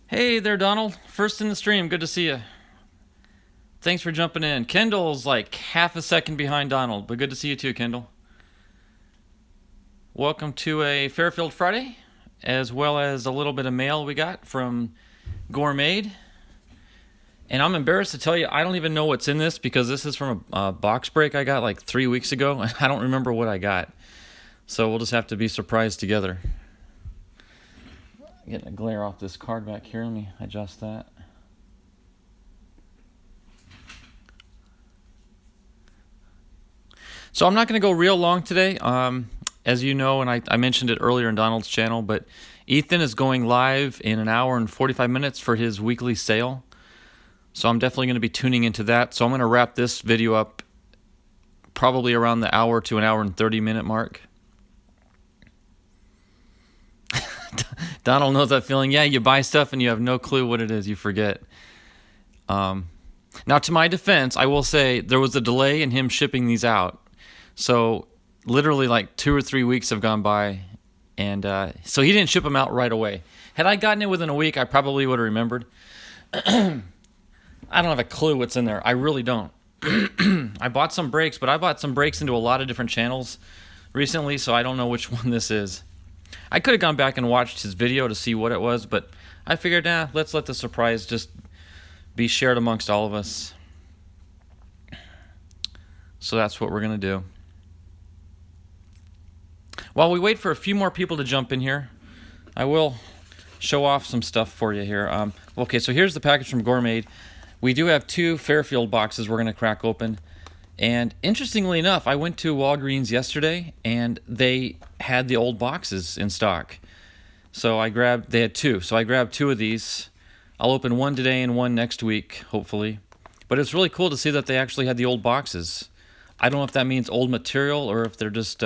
Hey there, Donald. First in the stream. Good to see you. Thanks for jumping in. Kendall's like half a second behind Donald, but good to see you too, Kendall. Welcome to a Fairfield Friday, as well as a little bit of mail we got from GoreMade. And I'm embarrassed to tell you, I don't even know what's in this because this is from a box break I got like 3 weeks ago. I don't remember what I got. So we'll just have to be surprised together. Getting a glare off this card back here. Let me adjust that. So I'm not going to go real long today. As you know, and I mentioned it earlier in Donald's channel, but Ethan is going live in an hour and 45 minutes for his weekly sale. So I'm definitely going to be tuning into that. So I'm going to wrap this video up probably around the hour to an hour and 30-minute mark. Donald knows that feeling. Yeah, you buy stuff and you have no clue what it is. You forget. Now, to my defense, I will say there was a delay in him shipping these out. So literally like 2 or 3 weeks have gone by. And so he didn't ship them out right away. Had I gotten it within a week, I probably would have remembered. I don't have a clue what's in there. I really don't. I bought some brakes, but I bought some brakes into a lot of different channels recently, so I don't know which one this is. I could have gone back and watched his video to see what it was, but I figured, let's let the surprise just be shared amongst all of us. So that's what we're going to do. While we wait for a few more people to jump in here, I will show off some stuff for you here. Okay, so here's the package from GoreMade. We do have 2 Fairfield boxes we're going to crack open. And interestingly enough, I went to Walgreens yesterday and they had the old boxes in stock. So they had 2. So I grabbed 2 of these. I'll open one today and one next week, hopefully. But it's really cool to see that they actually had the old boxes. I don't know if that means old material or if they're just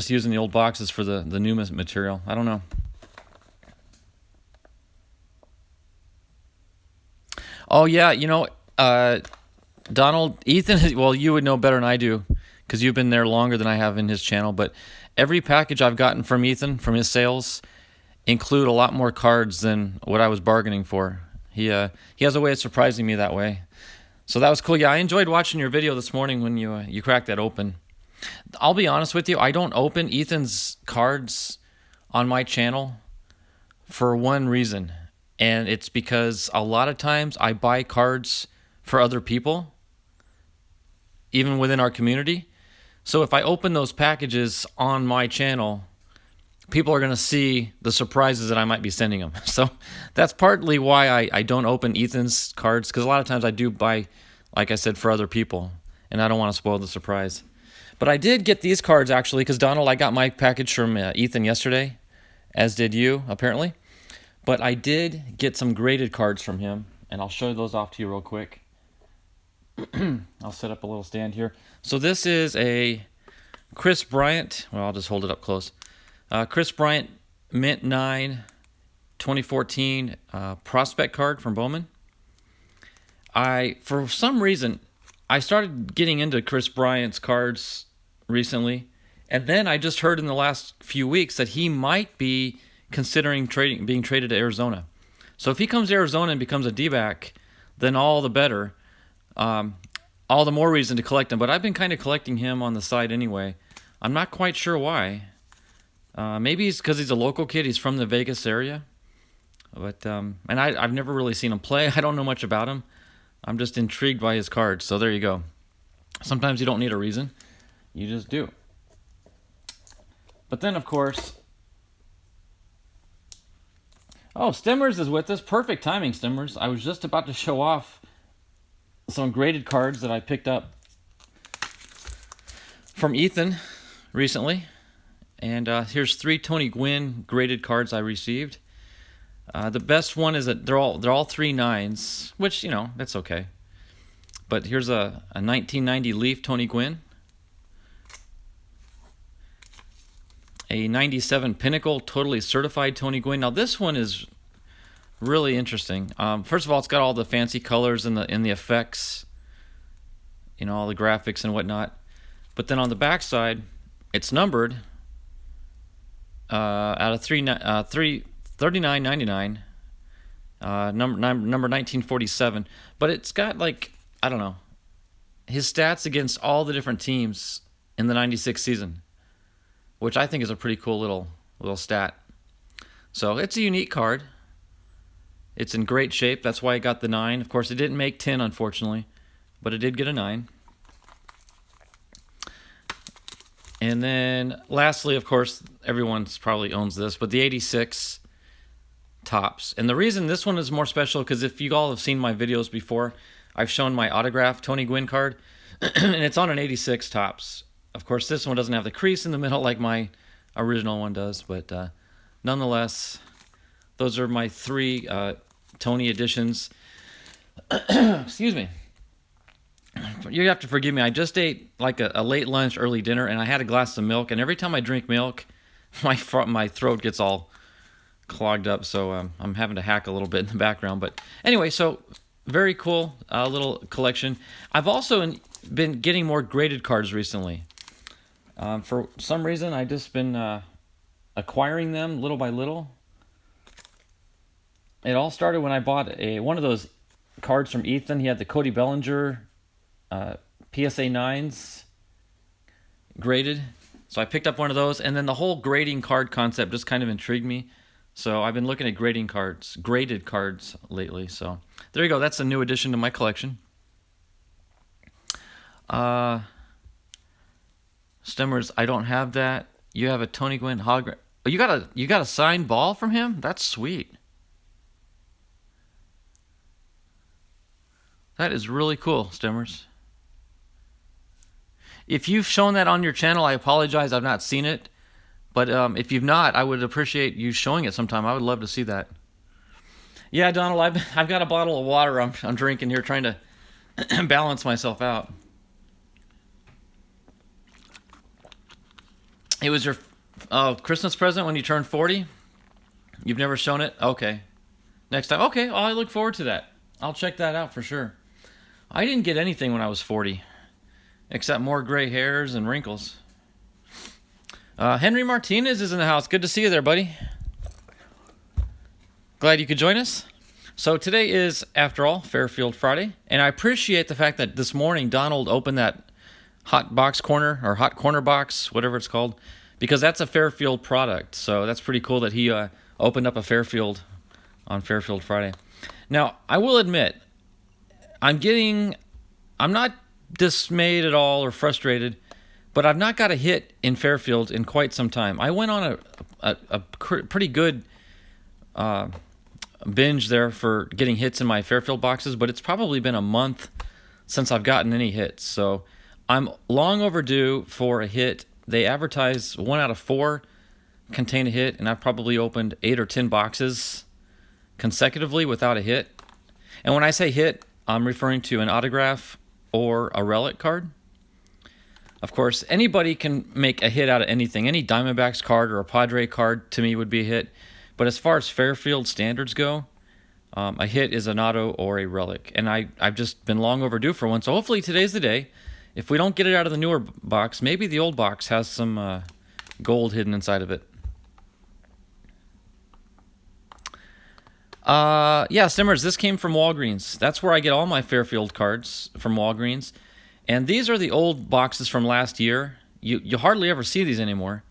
using the old boxes for the new material. I don't know. Oh, yeah, Donald, Ethan, well, you would know better than I do because you've been there longer than I have in his channel, but every package I've gotten from Ethan, from his sales, include a lot more cards than what I was bargaining for. He has a way of surprising me that way. So that was cool. Yeah, I enjoyed watching your video this morning when you cracked that open. I'll be honest with you, I don't open Ethan's cards on my channel for one reason, and it's because a lot of times I buy cards for other people, even within our community. So if I open those packages on my channel, people are going to see the surprises that I might be sending them. So that's partly why I don't open Ethan's cards, because a lot of times I do buy, like I said, for other people, and I don't want to spoil the surprise. But I did get these cards, actually, because, Donald, I got my package from Ethan yesterday, as did you, apparently. But I did get some graded cards from him, and I'll show those off to you real quick. I'll set up a little stand here. So this is a Chris Bryant. Well, I'll just hold it up close. Chris Bryant Mint 9 2014 prospect card from Bowman. For some reason, I started getting into Chris Bryant's cards recently, and then I just heard in the last few weeks that he might be considering being traded to Arizona. So if he comes to Arizona and becomes a D-back, then all the better. All the more reason to collect him. But I've been kind of collecting him on the side anyway. I'm not quite sure why. Maybe it's because he's a local kid. He's from the Vegas area. But and I've never really seen him play. I don't know much about him. I'm just intrigued by his cards. So there you go. Sometimes you don't need a reason. You just do. But then, of course... Oh, Stimmers is with us. Perfect timing, Stimmers. I was just about to show off some graded cards that I picked up from Ethan recently. And here's 3 Tony Gwynn graded cards I received. The best one is that they're all 3 9s, which, that's okay. But here's a 1990 Leaf Tony Gwynn. A 97 Pinnacle Totally Certified Tony Gwynn. Now this one is really interesting. First of all, it's got all the fancy colors and the effects, all the graphics and whatnot. But then on the back side, it's numbered out of $39.99. Number 1947. But it's got, like, I don't know, his stats against all the different teams in the 96 season, which I think is a pretty cool little stat. So it's a unique card. It's in great shape. That's why I got the 9. Of course, it didn't make 10, unfortunately, but it did get a 9. And then lastly, of course, everyone's probably owns this, but the 86 Topps. And the reason this one is more special, because if you all have seen my videos before, I've shown my autographed Tony Gwynn card, and it's on an 86 Topps. Of course, this one doesn't have the crease in the middle like my original one does, but nonetheless, those are my 3 Tony editions. Excuse me. You have to forgive me. I just ate like a late lunch, early dinner, and I had a glass of milk. And every time I drink milk, my throat gets all clogged up. So I'm having to hack a little bit in the background. But anyway, so very cool little collection. I've also been getting more graded cards recently. For some reason, I've just been acquiring them little by little. It all started when I bought one of those cards from Ethan. He had the Cody Bellinger PSA 9s graded. So I picked up one of those, and then the whole grading card concept just kind of intrigued me. So I've been looking at graded cards lately. So there you go. That's a new addition to my collection. Stemmers, I don't have that. You have a Tony Gwynn hologram. Oh, you got a signed ball from him? That's sweet. That is really cool, Stemmers. If you've shown that on your channel, I apologize. I've not seen it. But if you've not, I would appreciate you showing it sometime. I would love to see that. Yeah, Donald, I've got a bottle of water I'm drinking here, trying to balance myself out. It was your Christmas present when you turned 40? You've never shown it? Okay. Next time. Okay, I look forward to that. I'll check that out for sure. I didn't get anything when I was 40, except more gray hairs and wrinkles. Henry Martinez is in the house. Good to see you there, buddy. Glad you could join us. So today is, after all, Fairfield Friday, and I appreciate the fact that this morning Donald opened that hot box corner, or hot corner box, whatever it's called, because that's a Fairfield product. So that's pretty cool that he opened up a Fairfield on Fairfield Friday. Now, I will admit, I'm not dismayed at all or frustrated, but I've not got a hit in Fairfield in quite some time. I went on a pretty good binge there for getting hits in my Fairfield boxes, but it's probably been a month since I've gotten any hits. So I'm long overdue for a hit. They advertise 1 out of 4 contain a hit, and I've probably opened 8 or 10 boxes consecutively without a hit. And when I say hit, I'm referring to an autograph or a relic card. Of course, anybody can make a hit out of anything. Any Diamondbacks card or a Padre card to me would be a hit. But as far as Fairfield standards go, a hit is an auto or a relic. And I've just been long overdue for one. So hopefully today's the day. If we don't get it out of the newer box, maybe the old box has some gold hidden inside of it. Yeah, Simmers, this came from Walgreens. That's where I get all my Fairfield cards, from Walgreens. And these are the old boxes from last year. You hardly ever see these anymore.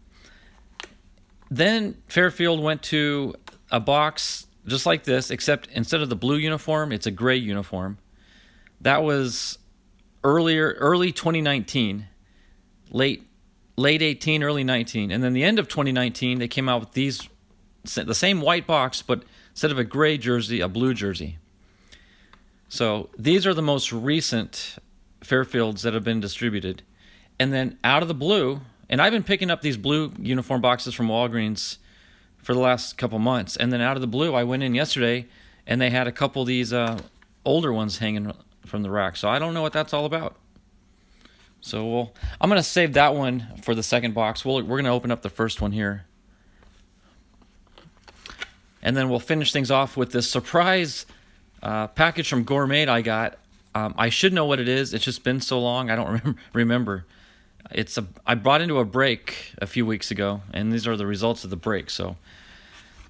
Then Fairfield went to a box just like this, except instead of the blue uniform, it's a gray uniform. That was early 2019, late 18, early 19. And then the end of 2019, they came out with these, the same white box, but instead of a gray jersey, a blue jersey. So these are the most recent Fairfields that have been distributed. And then out of the blue, and I've been picking up these blue uniform boxes from Walgreens for the last couple months. And then out of the blue, I went in yesterday, and they had a couple of these older ones hanging from the rack. So I don't know what that's all about. So I'm going to save that one for the second box. We're going to open up the first one here. And then we'll finish things off with this surprise package from GoreMade I got. I should know what it is. It's just been so long, I don't remember. I brought into a break a few weeks ago, and these are the results of the break. So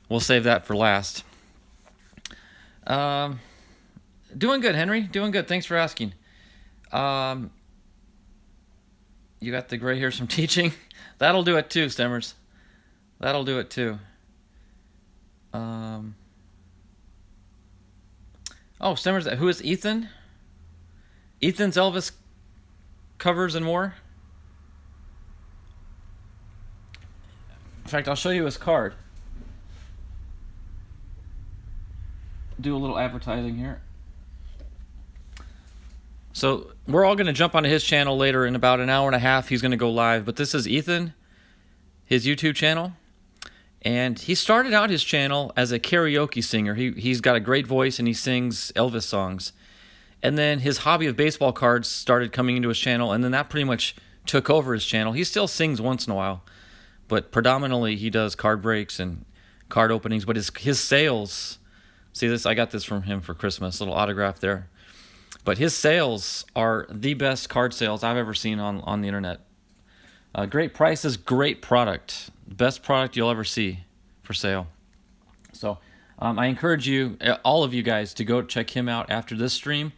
We'll save that for last. Doing good, Henry. Doing good. Thanks for asking. You got the gray hairs from teaching. That'll do it too, Stemmers. That'll do it too. Oh, Stemmers. Who is Ethan? Ethan's Elvis covers and more. In fact, I'll show you his card. Do a little advertising here. So we're all going to jump onto his channel later in about an hour and a half. He's going to go live. But this is Ethan, his YouTube channel. And he started out his channel as a karaoke singer. He's got a great voice and he sings Elvis songs. And then his hobby of baseball cards started coming into his channel. And then that pretty much took over his channel. He still sings once in a while. But predominantly he does card breaks and card openings. But his sales... See this? I got this from him for Christmas. Little autograph there. But his sales are the best card sales I've ever seen on the internet. Great prices, great product. Best product you'll ever see for sale. So I encourage you, all of you guys, to go check him out after this stream,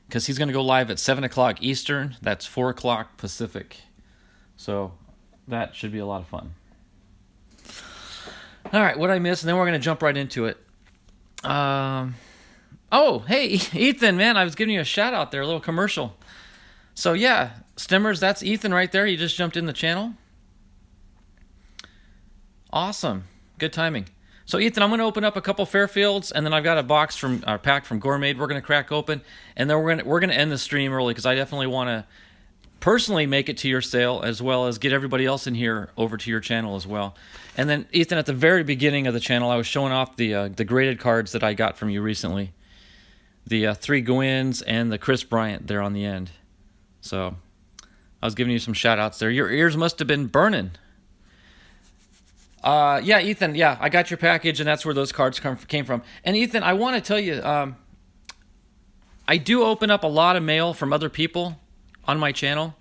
because he's going to go live at 7 o'clock Eastern. That's 4 o'clock Pacific. So that should be a lot of fun. All right, what I missed, and then we're going to jump right into it. Oh, hey, Ethan, man, I was giving you a shout out there, a little commercial. So yeah, Stemmers, that's Ethan right there. You just jumped in the channel. Awesome. Good timing. So Ethan, I'm going to open up a couple Fairfields, and then I've got a box from our pack from GoreMade we're going to crack open, and then we're going to end the stream early because I definitely want to personally make it to your sale, as well as get everybody else in here over to your channel as well. And then Ethan, at the very beginning of the channel, I was showing off the graded cards that I got from you recently. The 3 Gwynns and the Chris Bryant there on the end. So I was giving you some shout outs there. Your ears must have been burning. Yeah, Ethan, yeah, I got your package, and that's where those cards came from. And Ethan, I want to tell you, I do open up a lot of mail from other people on my channel,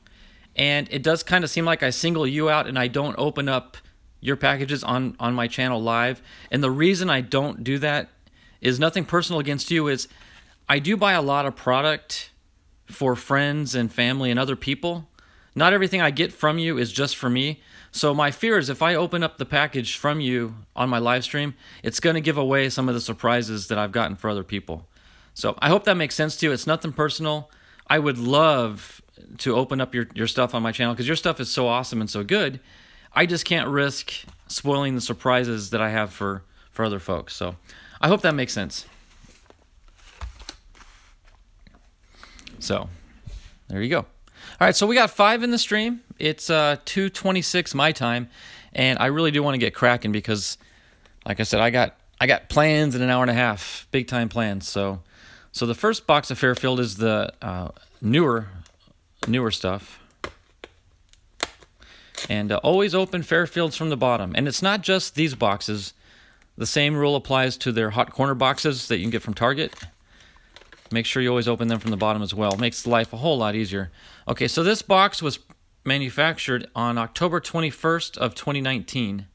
and it does kind of seem like I single you out and I don't open up your packages on my channel live. And the reason I don't do that is nothing personal against you. Is I do buy a lot of product for friends and family and other people. Not everything I get from you is just for me. So my fear is if I open up the package from you on my live stream, it's going to give away some of the surprises that I've gotten for other people. So I hope that makes sense to you. It's nothing personal. I would love to open up your stuff on my channel because your stuff is so awesome and so good. I just can't risk spoiling the surprises that I have for other folks. So I hope that makes sense. So there you go. All right, so we got 5 in the stream. It's 2:26 my time, and I really do want to get cracking because, like I said, I got plans in an hour and a half, big time plans. So the first box of Fairfield is the newer stuff. And always open Fairfields from the bottom. And it's not just these boxes. The same rule applies to their hot corner boxes that you can get from Target. Make sure you always open them from the bottom as well. Makes life a whole lot easier. Okay, so this box was manufactured on October 21st of 2019.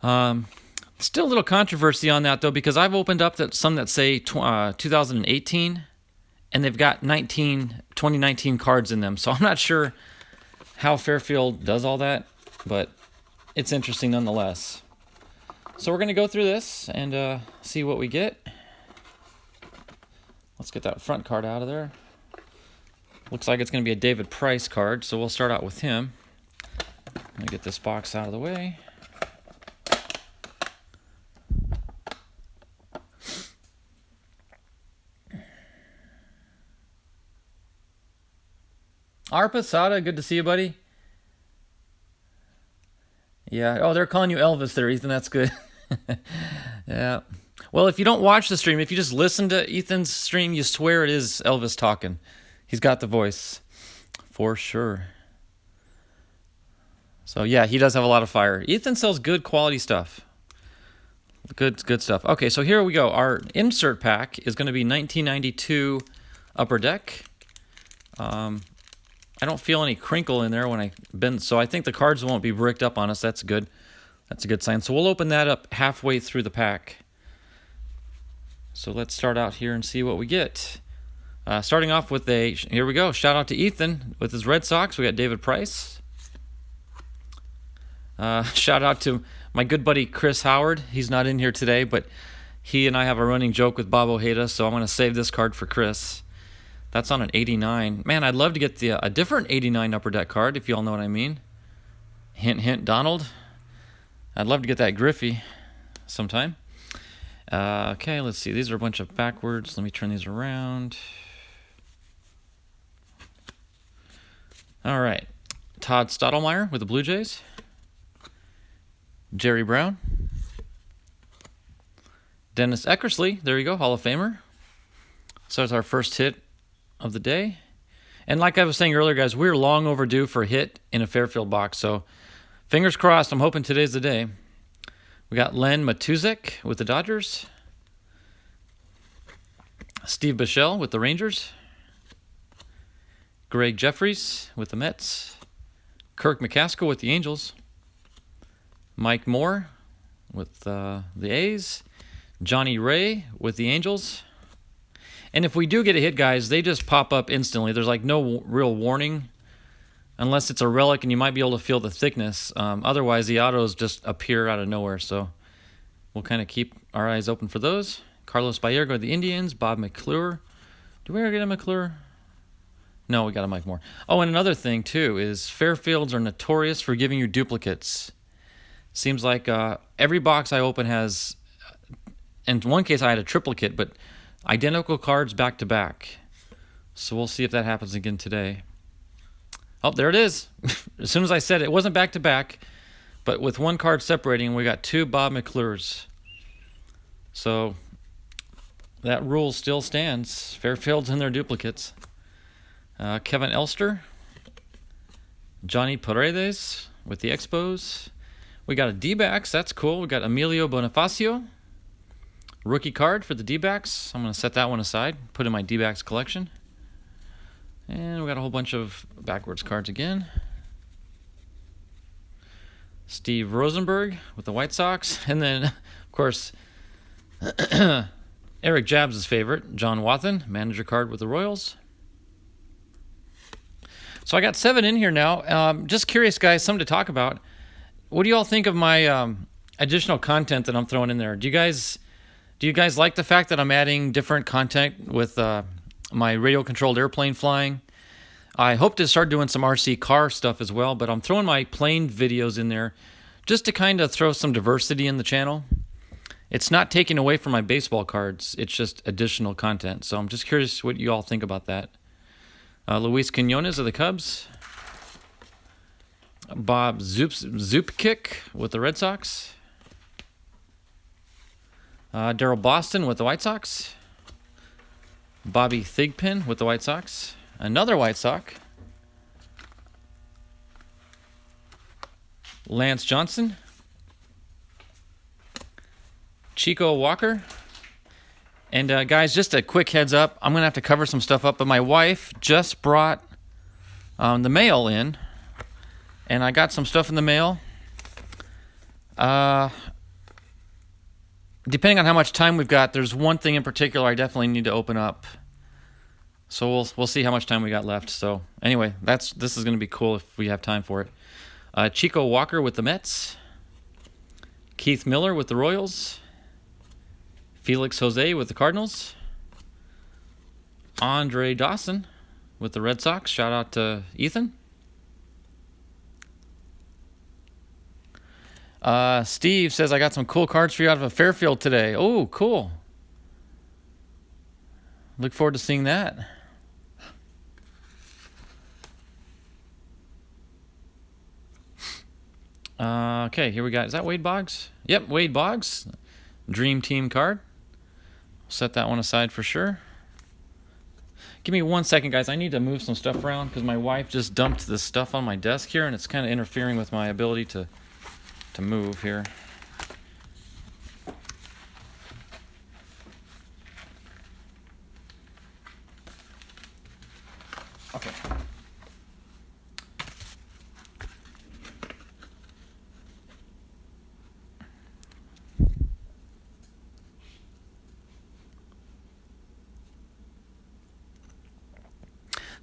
Still a little controversy on that, though, because I've opened up some that say 2018, and they've got 2019 cards in them. So I'm not sure how Fairfield does all that, but it's interesting nonetheless. So we're going to go through this and see what we get. Let's get that front card out of there. Looks like it's going to be a David Price card, so we'll start out with him. Let me get this box out of the way. Arpa Sada, good to see you, buddy. Yeah. Oh, they're calling you Elvis there, Ethan. That's good. Yeah. Well, if you don't watch the stream, if you just listen to Ethan's stream, you swear it is Elvis talking. He's got the voice for sure. So yeah, he does have a lot of fire. Ethan sells good quality stuff. Good stuff. Okay, so here we go. Our insert pack is going to be 1992 Upper Deck. I don't feel any crinkle in there when I bend, so I think the cards won't be bricked up on us. That's good. That's a good sign. So we'll open that up halfway through the pack. So let's start out here and see what we get. Starting off with here we go. Shout out to Ethan with his Red Sox. We got David Price. Shout out to my good buddy Chris Howard. He's not in here today, but he and I have a running joke with Bob Ojeda, so I'm going to save this card for Chris. That's on an 89. Man, I'd love to get a different 89 Upper Deck card, if you all know what I mean. Hint, hint, Donald. I'd love to get that Griffey sometime. Okay, let's see. These are a bunch of backwards. Let me turn these around. All right. Todd Stottlemyre with the Blue Jays. Jerry Brown. Dennis Eckersley. There you go, Hall of Famer. So that's our first hit of the day. And like I was saying earlier, guys, we're long overdue for a hit in a Fairfield box. So fingers crossed. I'm hoping today's the day. We got Len Matuzek with the Dodgers. Steve Bichelle with the Rangers. Greg Jeffries with the Mets. Kirk McCaskill with the Angels. Mike Moore with the A's. Johnny Ray with the Angels. And if we do get a hit, guys, they just pop up instantly. There's like no real warning unless it's a relic and you might be able to feel the thickness. Otherwise, the autos just appear out of nowhere. So we'll kind of keep our eyes open for those. Carlos Baerga with the Indians. Bob McClure. Do we ever get a McClure? No, we got a Mike Moore. Oh, and another thing, too, is Fairfields are notorious for giving you duplicates. Seems like every box I open has, in one case I had a triplicate, but identical cards back to back. So we'll see if that happens again today. Oh, there it is. As soon as I said it wasn't back to back, but with one card separating, we got two Bob McClures. So that rule still stands. Fairfields and their duplicates. Kevin Elster. Johnny Paredes with the Expos. We got a D-backs. That's cool. We got Emilio Bonifacio. Rookie card for the D-backs. I'm going to set that one aside. Put in my D-backs collection. And we got a whole bunch of backwards cards again. Steve Rosenberg with the White Sox. And then, of course, Eric Jabs' favorite, John Wathan, manager card with the Royals. So I got 7 in here now. Just curious, guys, something to talk about. What do you all think of my additional content that I'm throwing in there? Do you guys like the fact that I'm adding different content with my radio-controlled airplane flying? I hope to start doing some RC car stuff as well, but I'm throwing my plane videos in there just to kind of throw some diversity in the channel. It's not taking away from my baseball cards. It's just additional content. So I'm just curious what you all think about that. Luis Quinones of the Cubs. Bob Zupkick with the Red Sox. Daryl Boston with the White Sox. Bobby Thigpen with the White Sox. Another White Sox. Lance Johnson. Chico Walker. And guys, just a quick heads up. I'm going to have to cover some stuff up, but my wife just brought the mail in. And I got some stuff in the mail. Depending on how much time we've got, there's one thing in particular I definitely need to open up. So we'll see how much time we got left. So anyway, this is going to be cool if we have time for it. Chico Walker with the Mets. Keith Miller with the Royals. Felix Jose with the Cardinals. Andre Dawson with the Red Sox. Shout out to Ethan. Steve says, I got some cool cards for you out of a Fairfield today. Oh, cool. Look forward to seeing that. Okay, here we got, is that Wade Boggs? Yep, Wade Boggs. Dream Team card. Set that one aside for sure. Give me 1 second, guys. I need to move some stuff around because my wife just dumped this stuff on my desk here, and it's kind of interfering with my ability to move here. Okay.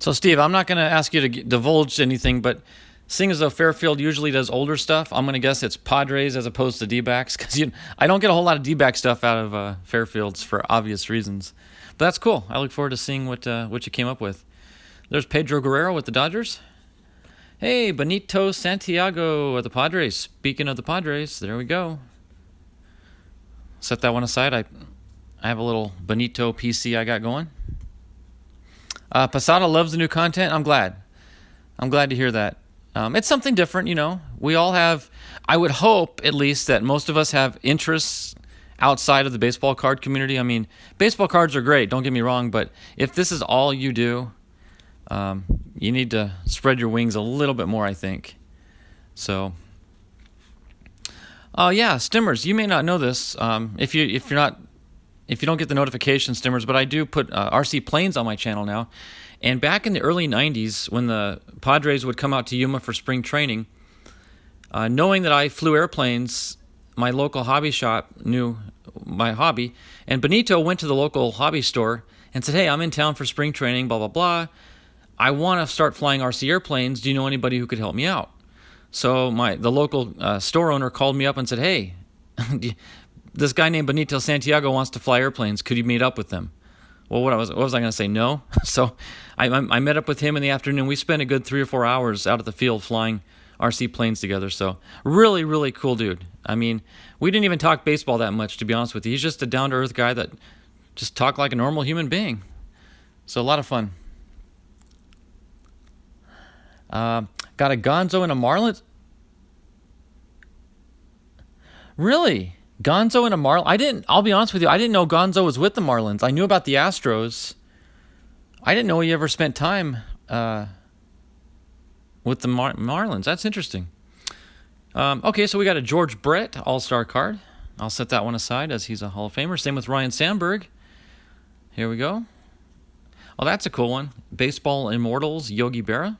So, Steve, I'm not going to ask you to divulge anything, but seeing as though Fairfield usually does older stuff, I'm going to guess it's Padres as opposed to D-backs, because I don't get a whole lot of D-back stuff out of Fairfields for obvious reasons. But that's cool. I look forward to seeing what you came up with. There's Pedro Guerrero with the Dodgers. Hey, Benito Santiago at the Padres. Speaking of the Padres, there we go. Set that one aside. I have a little Benito PC I got going. Posada loves the new content. I'm glad. I'm glad to hear that. It's something different, you know. We all have, I would hope at least that most of us have interests outside of the baseball card community. I mean, baseball cards are great, don't get me wrong, but if this is all you do, you need to spread your wings a little bit more, I think. So, yeah, Stimmers, you may not know this if you don't get the notification, Stimmers, but I do put RC planes on my channel now. And back in the early 90s, when the Padres would come out to Yuma for spring training, knowing that I flew airplanes, my local hobby shop knew my hobby, and Benito went to the local hobby store and said, hey, I'm in town for spring training, blah, blah, blah. I want to start flying RC airplanes. Do you know anybody who could help me out? So the local store owner called me up and said, hey, this guy named Benito Santiago wants to fly airplanes. Could you meet up with them? Well, what was I going to say? No. So I met up with him in the afternoon. We spent a good 3 or 4 hours out at the field flying RC planes together. So really, really cool dude. I mean, we didn't even talk baseball that much, to be honest with you. He's just a down-to-earth guy that just talked like a normal human being. So a lot of fun. Got a Gonzo and a Marlins. Really? Gonzo and a Marlins? I'll be honest with you, I didn't know Gonzo was with the Marlins. I knew about the Astros. I didn't know he ever spent time with the Marlins. That's interesting. Okay, so we got a George Brett All-Star card. I'll set that one aside as he's a Hall of Famer. Same with Ryan Sandberg. Here we go. Oh, that's a cool one. Baseball Immortals, Yogi Berra.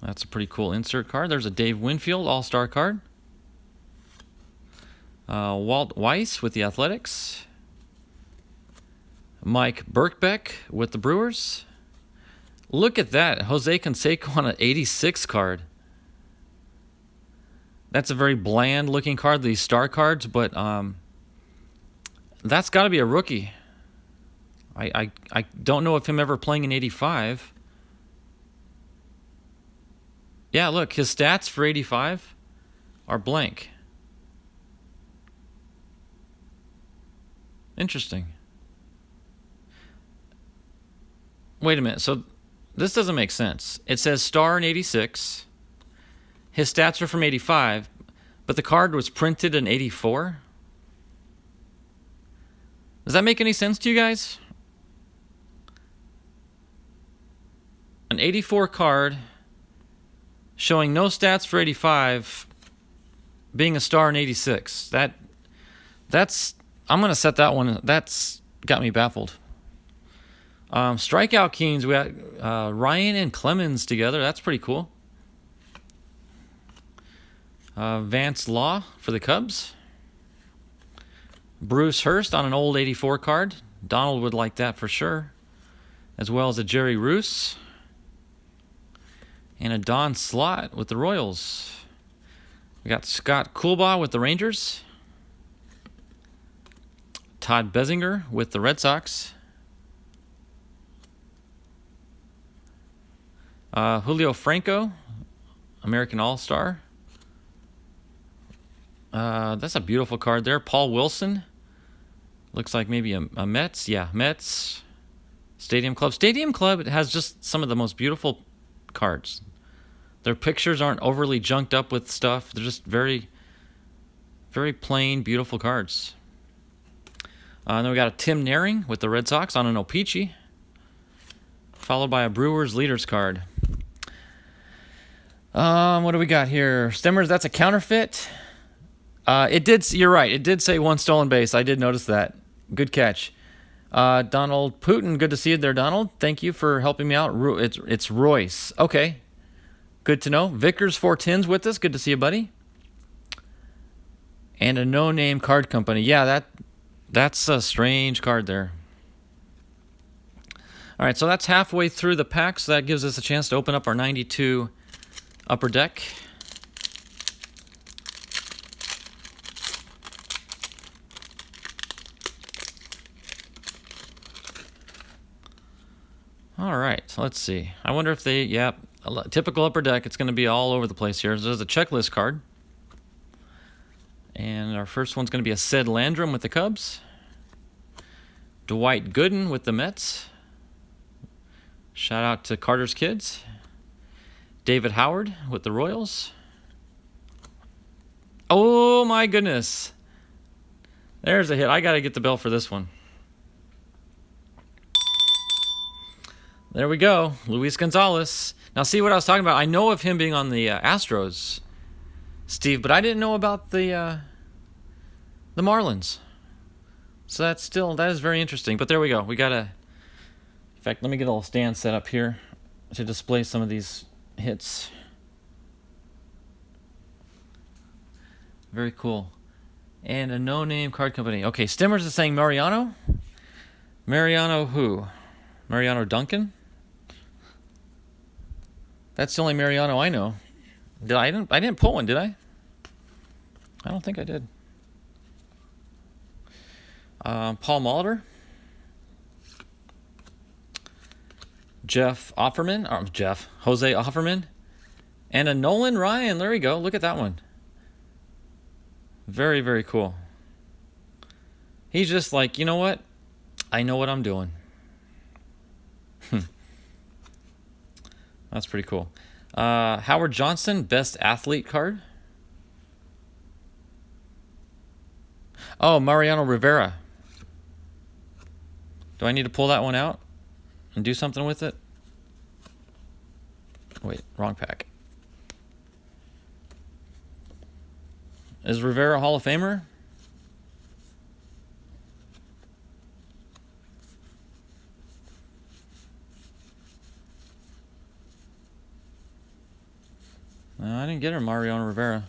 That's a pretty cool insert card. There's a Dave Winfield All-Star card. Walt Weiss with the Athletics. Mike Birkbeck with the Brewers. Look at that. Jose Canseco on an 86 card. That's a very bland looking card, these star cards, but that's got to be a rookie. I don't know of him ever playing in 85. Yeah, look, his stats for 85 are blank. Interesting. Wait a minute. So this doesn't make sense. It says star in 86. His stats are from 85, but the card was printed in 84. Does that make any sense to you guys? An 84 card showing no stats for 85 being a star in 86. That's I'm going to set that one. That's got me baffled. Strikeout Kings, we got Ryan and Clemens together. That's pretty cool. Vance Law for the Cubs. Bruce Hurst on an old 84 card. Donald would like that for sure. As well as a Jerry Roos. And a Don Slott with the Royals. We got Scott Coolbaugh with the Rangers. Todd Bessinger with the Red Sox. Julio Franco, American All-Star. That's a beautiful card there. Paul Wilson. Looks like maybe a Mets. Yeah, Mets. Stadium Club. Stadium Club has just some of the most beautiful cards. Their pictures aren't overly junked up with stuff. They're just very, very plain, beautiful cards. Then we got a Tim Naring with the Red Sox on an O-Pee-Chee, followed by a Brewers leaders card. What do we got here? Stimmers, that's a counterfeit. You're right. It did say one stolen base. I did notice that. Good catch. Donald Putin, good to see you there, Donald. Thank you for helping me out. It's Royce. Okay. Good to know. Vickers 410's with us. Good to see you, buddy. And a no-name card company. Yeah, that's a strange card there. All right, so that's halfway through the pack, so that gives us a chance to open up our 92 Upper Deck. All right, so let's see. I wonder if they, yeah, typical Upper Deck. It's going to be all over the place here. There's a checklist card. And our first one's going to be a Ced Landrum with the Cubs. Dwight Gooden with the Mets. Shout out to Carter's Kids. David Howard with the Royals. Oh my goodness. There's a hit. I got to get the bell for this one. There we go. Luis Gonzalez. Now see what I was talking about. I know of him being on the Astros, Steve, but I didn't know about the Marlins. So that is very interesting. But there we go. We got a... In fact, let me get a little stand set up here to display some of these hits. Very cool. And a no-name card company. Okay, Stimmers is saying Mariano. Mariano who? Mariano Duncan? That's the only Mariano I know. I didn't pull one, did I? I don't think I did. Paul Molitor. Jose Offerman. And a Nolan Ryan. There we go. Look at that one. Very, very cool. He's just like, you know what? I know what I'm doing. That's pretty cool. Howard Johnson, Best Athlete card. Oh, Mariano Rivera. Do I need to pull that one out and do something with it? Wait, wrong pack. Is Rivera a Hall of Famer? No, I didn't get her, Mariano Rivera.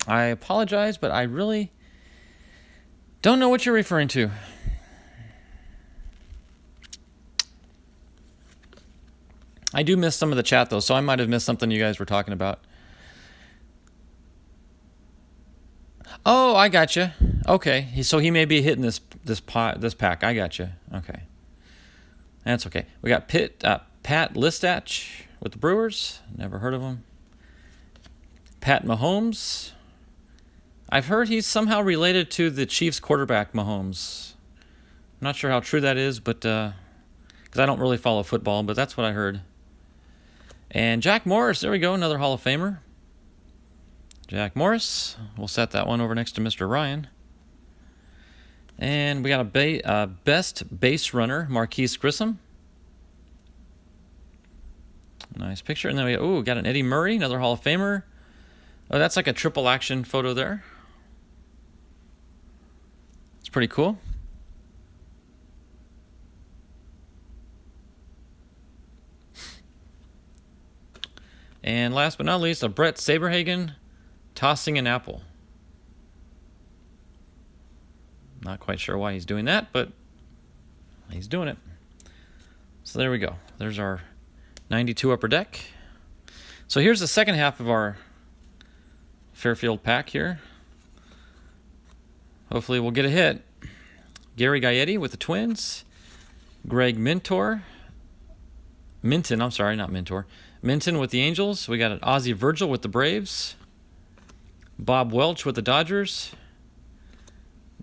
I apologize, but I really don't know what you're referring to. I do miss some of the chat, though, so I might have missed something you guys were talking about. Oh, I gotcha. Okay, so he may be hitting this pack. I gotcha. Okay, that's okay. We got Pat Listach with the Brewers. Never heard of him. Pat Mahomes. I've heard he's somehow related to the Chiefs quarterback Mahomes. I'm not sure how true that is, but because I don't really follow football, but that's what I heard. And Jack Morris, there we go, another Hall of Famer. Jack Morris. We'll set that one over next to Mr. Ryan. And we got a best base runner, Marquise Grissom. Nice picture. And then we got an Eddie Murray, another Hall of Famer. Oh, that's like a triple action photo there. It's pretty cool. And last but not least, a Brett Saberhagen tossing an apple. Not quite sure why he's doing that, but he's doing it. So there we go. There's our 92 Upper Deck. So here's the second half of our Fairfield pack here. Hopefully we'll get a hit. Gary Gaetti with the Twins. Greg Minton, I'm sorry, not Mentor. Minton with the Angels. We got an Ozzie Virgil with the Braves. Bob Welch with the Dodgers.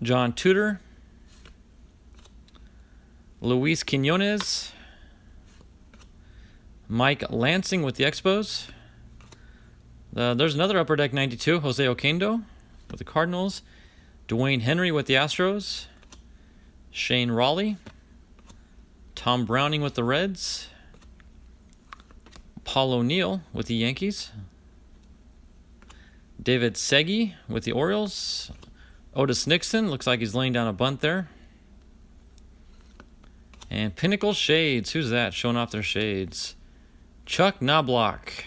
John Tudor. Luis Quinones. Mike Lansing with the Expos. There's another Upper Deck 92, Jose Oquendo with the Cardinals. Dwayne Henry with the Astros. Shane Raleigh. Tom Browning with the Reds. Paul O'Neill with the Yankees. David Segui with the Orioles. Otis Nixon, looks like he's laying down a bunt there. And Pinnacle Shades, who's that? Showing off their shades. Chuck Knobloch.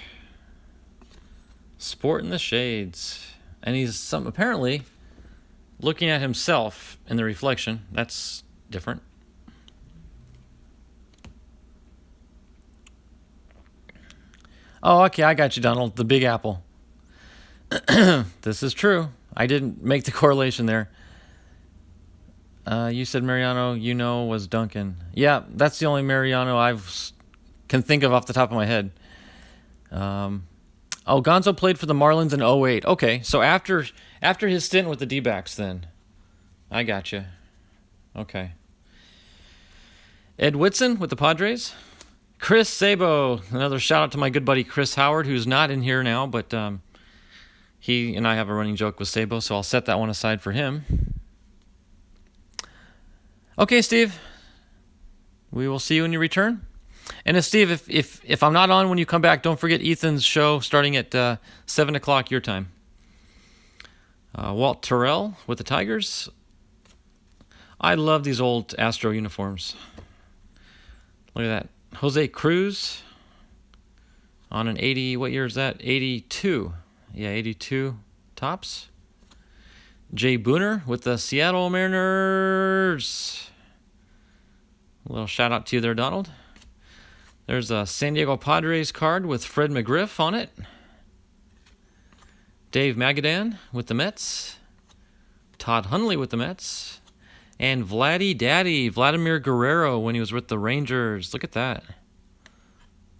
Sporting the shades. And he's apparently looking at himself in the reflection. That's different. Oh, okay, I got you, Donald. The Big Apple. This is true. I didn't make the correlation there. You said Mariano, was Duncan. Yeah, that's the only Mariano can think of off the top of my head. Gonzo played for the Marlins in 08. Okay, so after his stint with the D-backs then. I got you. Okay. Ed Whitson with the Padres. Chris Sabo. Another shout out to my good buddy Chris Howard, who's not in here now, but he and I have a running joke with Sabo, so I'll set that one aside for him. Okay, Steve. We will see you when you return. And Steve, if I'm not on when you come back, don't forget Ethan's show starting at 7 o'clock your time. Walt Terrell with the Tigers. I love these old Astro uniforms. Look at that. Jose Cruz on an 80, what year is that? 82. Yeah, 82 tops. Jay Booner with the Seattle Mariners. A little shout out to you there, Donald. There's a San Diego Padres card with Fred McGriff on it. Dave Magadan with the Mets. Todd Hundley with the Mets. And Vladimir Guerrero when he was with the Rangers. Look at that.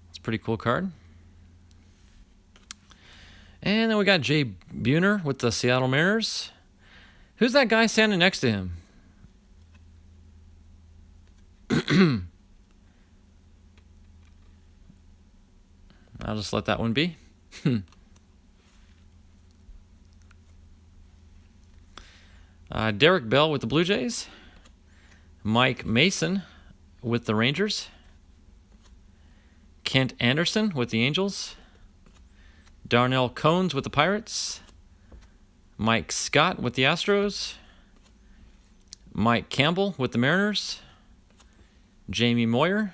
It's a pretty cool card. And then we got Jay Buhner with the Seattle Mariners. Who's that guy standing next to him? I'll just let that one be. Derek Bell with the Blue Jays. Mike Mason with the Rangers. Kent Anderson with the Angels. Darnell Cones with the Pirates. Mike Scott with the Astros. Mike Campbell with the Mariners. Jamie Moyer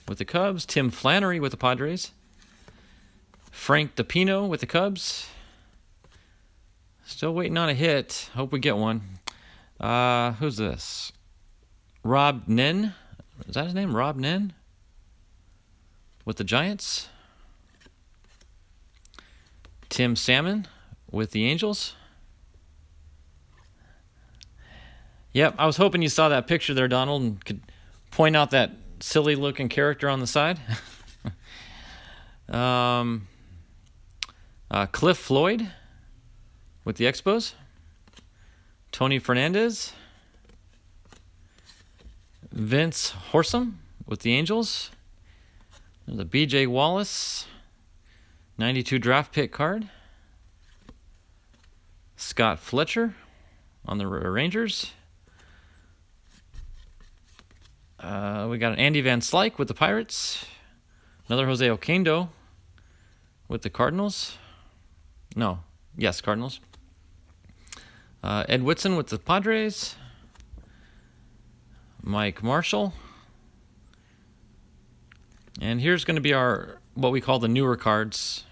with the Cubs. Tim Flannery with the Padres. Frank DePino with the Cubs. Still waiting on a hit. Hope we get one. Who's this? Rob Nen. Is that his name? Rob Nen? With the Giants. Tim Salmon with the Angels. Yep, I was hoping you saw that picture there, Donald, and could point out that silly-looking character on the side. Cliff Floyd with the Expos. Tony Fernandez. Vince Horsam with the Angels. There's a B.J. Wallace 92 draft pick card. Scott Fletcher on the Rangers. We got an Andy Van Slyke with the Pirates. Another Jose Oquendo with the Cardinals. Cardinals. Ed Whitson with the Padres. Mike Marshall. And here's going to be what we call the newer cards.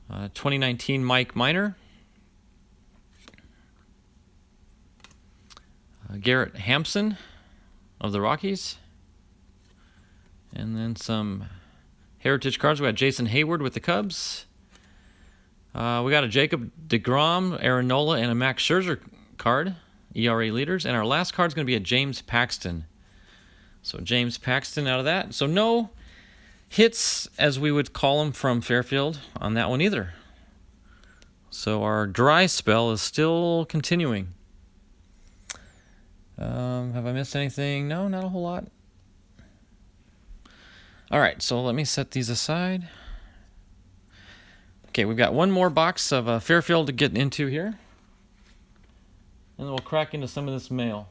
2019 Mike Minor. Garrett Hampson of the Rockies. And then some heritage cards. We got Jason Hayward with the Cubs. We got a Jacob deGrom, Aaron Nola, and a Max Scherzer card, ERA leaders. And our last card is going to be a James Paxton. So James Paxton out of that. So no hits, as we would call them, from Fairfield on that one either. So our dry spell is still continuing. Have I missed anything? No, not a whole lot. All right, so let me set these aside. Okay, we've got one more box of Fairfield to get into here. And then we'll crack into some of this mail.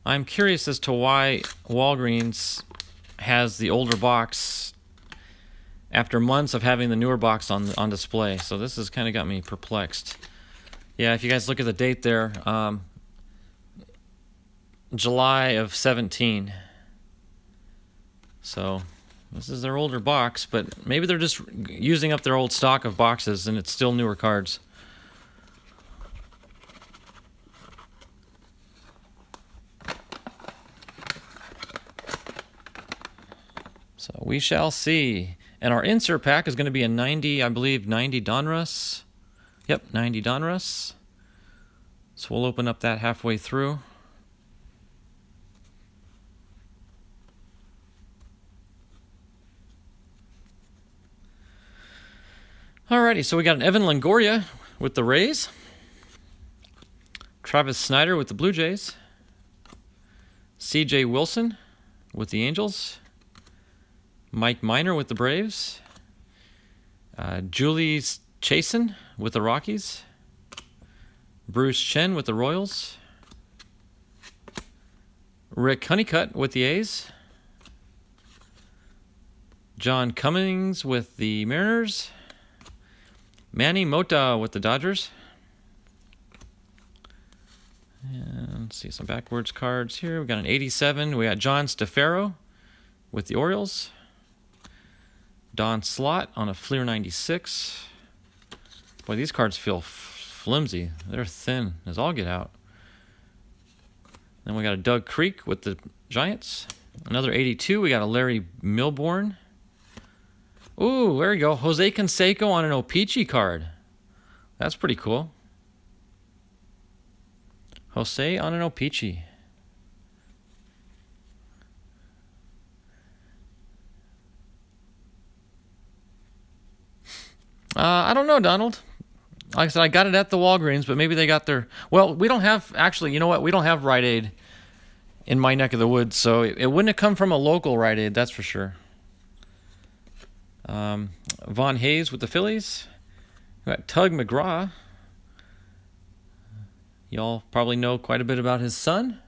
I'm curious as to why Walgreens has the older box after months of having the newer box on display. So this has kind of got me perplexed. Yeah, if you guys look at the date there, July of 17. So this is their older box, but maybe they're just using up their old stock of boxes and it's still newer cards. So we shall see. And our insert pack is going to be a 90, I believe, 90 Donruss. Yep, 90 Donruss. So we'll open up that halfway through. Alrighty, so we got an Evan Longoria with the Rays. Travis Snyder with the Blue Jays. C.J. Wilson with the Angels. Mike Minor with the Braves. Julie Chasen with the Rockies. Bruce Chen with the Royals. Rick Honeycutt with the A's. John Cummings with the Mariners. Manny Mota with the Dodgers. And let's see some backwards cards here. We got an 87. We got John Stefero with the Orioles. Don Slott on a Fleer 96. Boy, these cards feel flimsy. They're thin as all get out. Then we got a Doug Creek with the Giants. Another 82. We got a Larry Milbourne. Ooh, there we go. Jose Canseco on an O-Pee-Chee card. That's pretty cool. Jose on an O-Pee-Chee. I don't know, Donald. Like I said, I got it at the Walgreens, but maybe they got their... Well, we don't have... Actually, you know what? We don't have Rite Aid in my neck of the woods, so it wouldn't have come from a local Rite Aid, that's for sure. Von Hayes with the Phillies. We got Tug McGraw. Y'all probably know quite a bit about his son.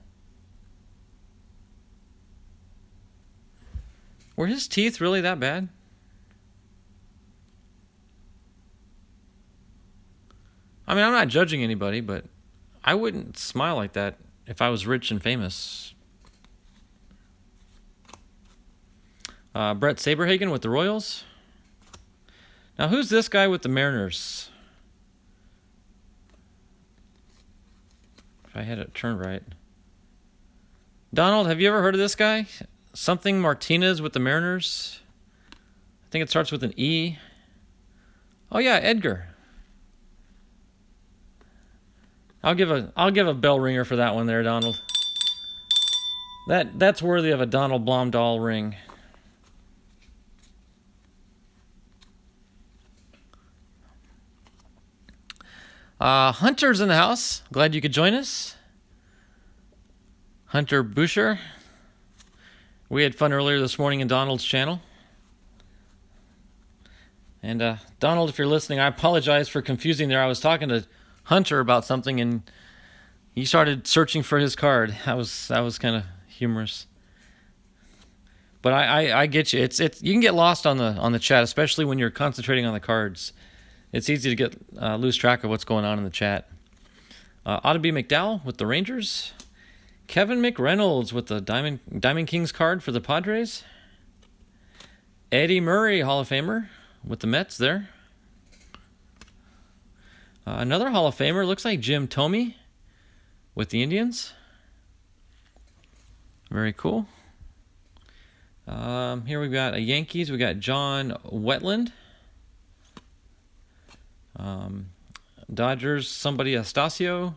Were his teeth really that bad? I mean, I'm not judging anybody, but I wouldn't smile like that if I was rich and famous. Brett Saberhagen with the Royals. Now, who's this guy with the Mariners? If I had it turned right. Donald, have you ever heard of this guy? Something Martinez with the Mariners. I think it starts with an E. Oh yeah, Edgar. I'll give a bell ringer for that one there, Donald. That's worthy of a Donald Blomdahl ring. Hunter's in the house. Glad you could join us. Hunter Boucher. We had fun earlier this morning in Donald's channel. And Donald, if you're listening, I apologize for confusing there. I was talking to Hunter about something and he started searching for his card. That was kind of humorous. But I get you. It's you can get lost on the chat, especially when you're concentrating on the cards. It's easy to get lose track of what's going on in the chat. Ought to be McDowell with the Rangers. Kevin McReynolds with the Diamond Kings card for the Padres. Eddie Murray, Hall of Famer, with the Mets there. Another Hall of Famer, looks like Jim Thome with the Indians. Very cool. Here we've got a Yankees. We got John Wetland. Dodgers, somebody Estacio.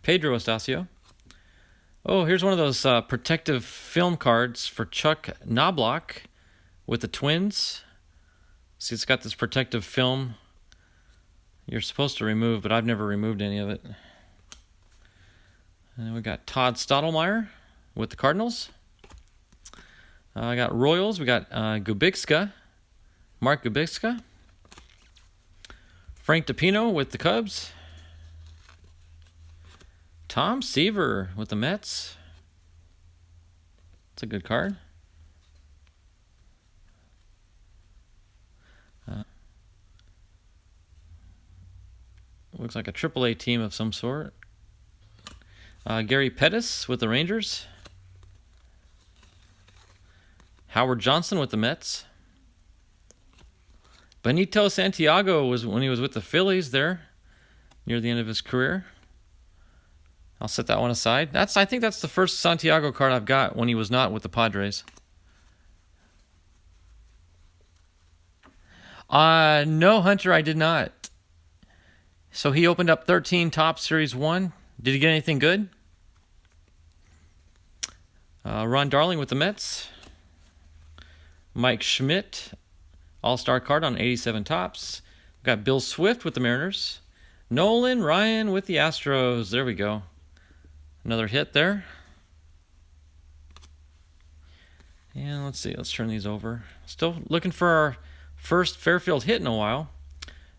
Pedro Estacio. Oh, here's one of those protective film cards for Chuck Knobloch with the Twins. See, it's got this protective film you're supposed to remove, but I've never removed any of it. And then we got Todd Stottlemyre with the Cardinals. I got Royals. We got Gubicza, Mark Gubicza. Frank DiPino with the Cubs. Tom Seaver with the Mets. It's a good card. Looks like a AAA team of some sort. Gary Pettis with the Rangers. Howard Johnson with the Mets. Benito Santiago was when he was with the Phillies there, near the end of his career. I'll set that one aside. I think that's the first Santiago card I've got when he was not with the Padres. No, Hunter, I did not. So he opened up 13 Topps Series 1. Did he get anything good? Ron Darling with the Mets. Mike Schmidt, All-Star card on 87 Topps. Got Bill Swift with the Mariners. Nolan Ryan with the Astros. There we go. Another hit there. And let's see. Let's turn these over. Still looking for our first Fairfield hit in a while.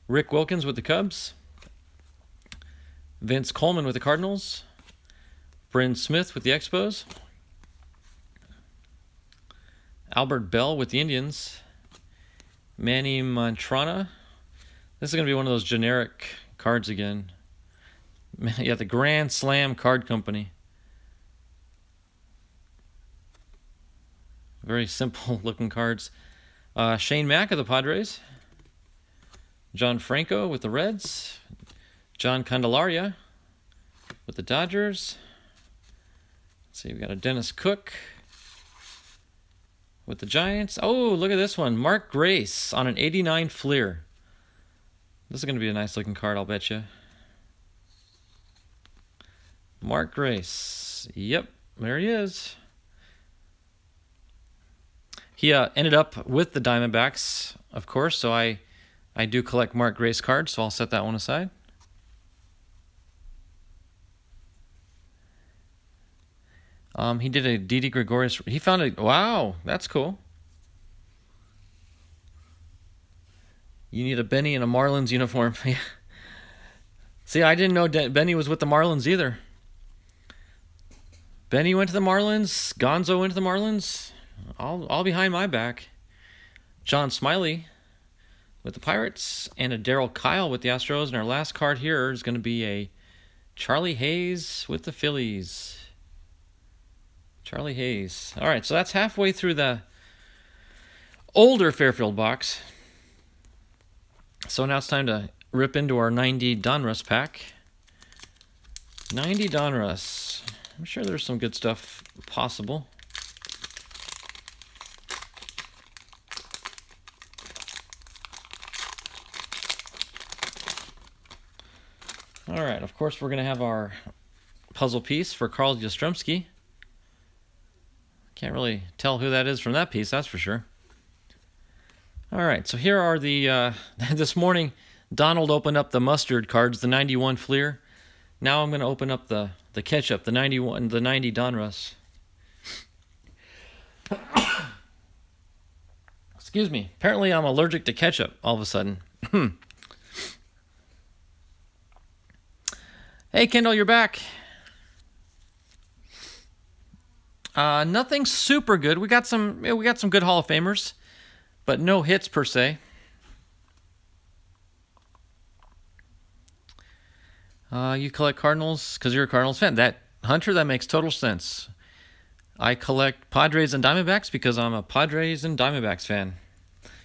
Rick Wilkins with the Cubs. Vince Coleman with the Cardinals. Bryn Smith with the Expos. Albert Bell with the Indians. Manny Mantrana. This is going to be one of those generic cards again. Yeah, the Grand Slam Card Company. Very simple looking cards. Shane Mack of the Padres. John Franco with the Reds. John Candelaria with the Dodgers. Let's see, we got a Dennis Cook with the Giants. Oh, look at this one. Mark Grace on an 89 Fleer. This is going to be a nice looking card, I'll bet you. Mark Grace. Yep, there he is. He ended up with the Diamondbacks, of course, so I do collect Mark Grace cards, so I'll set that one aside. He did a Didi Gregorius. He found a... Wow, that's cool. You need a Benny in a Marlins uniform. See, I didn't know Benny was with the Marlins either. Benny went to the Marlins. Gonzo went to the Marlins. All behind my back. John Smiley with the Pirates. And a Darryl Kyle with the Astros. And our last card here is going to be a Charlie Hayes with the Phillies. Charlie Hayes. All right, so that's halfway through the older Fairfield box. So now it's time to rip into our 90 Donruss pack. 90 Donruss. I'm sure there's some good stuff possible. All right, of course we're going to have our puzzle piece for Carl Yastrzemski. Can't really tell who that is from that piece, that's for sure. All right, so here are the... this morning, Donald opened up the mustard cards, the 91 Fleer. Now I'm going to open up the ketchup, the 90 Donruss. Excuse me. Apparently I'm allergic to ketchup all of a sudden. Hey, Kendall, you're back. Nothing super good. We got some good Hall of Famers, but no hits per se. You collect Cardinals because you're a Cardinals fan. Hunter, that makes total sense. I collect Padres and Diamondbacks because I'm a Padres and Diamondbacks fan.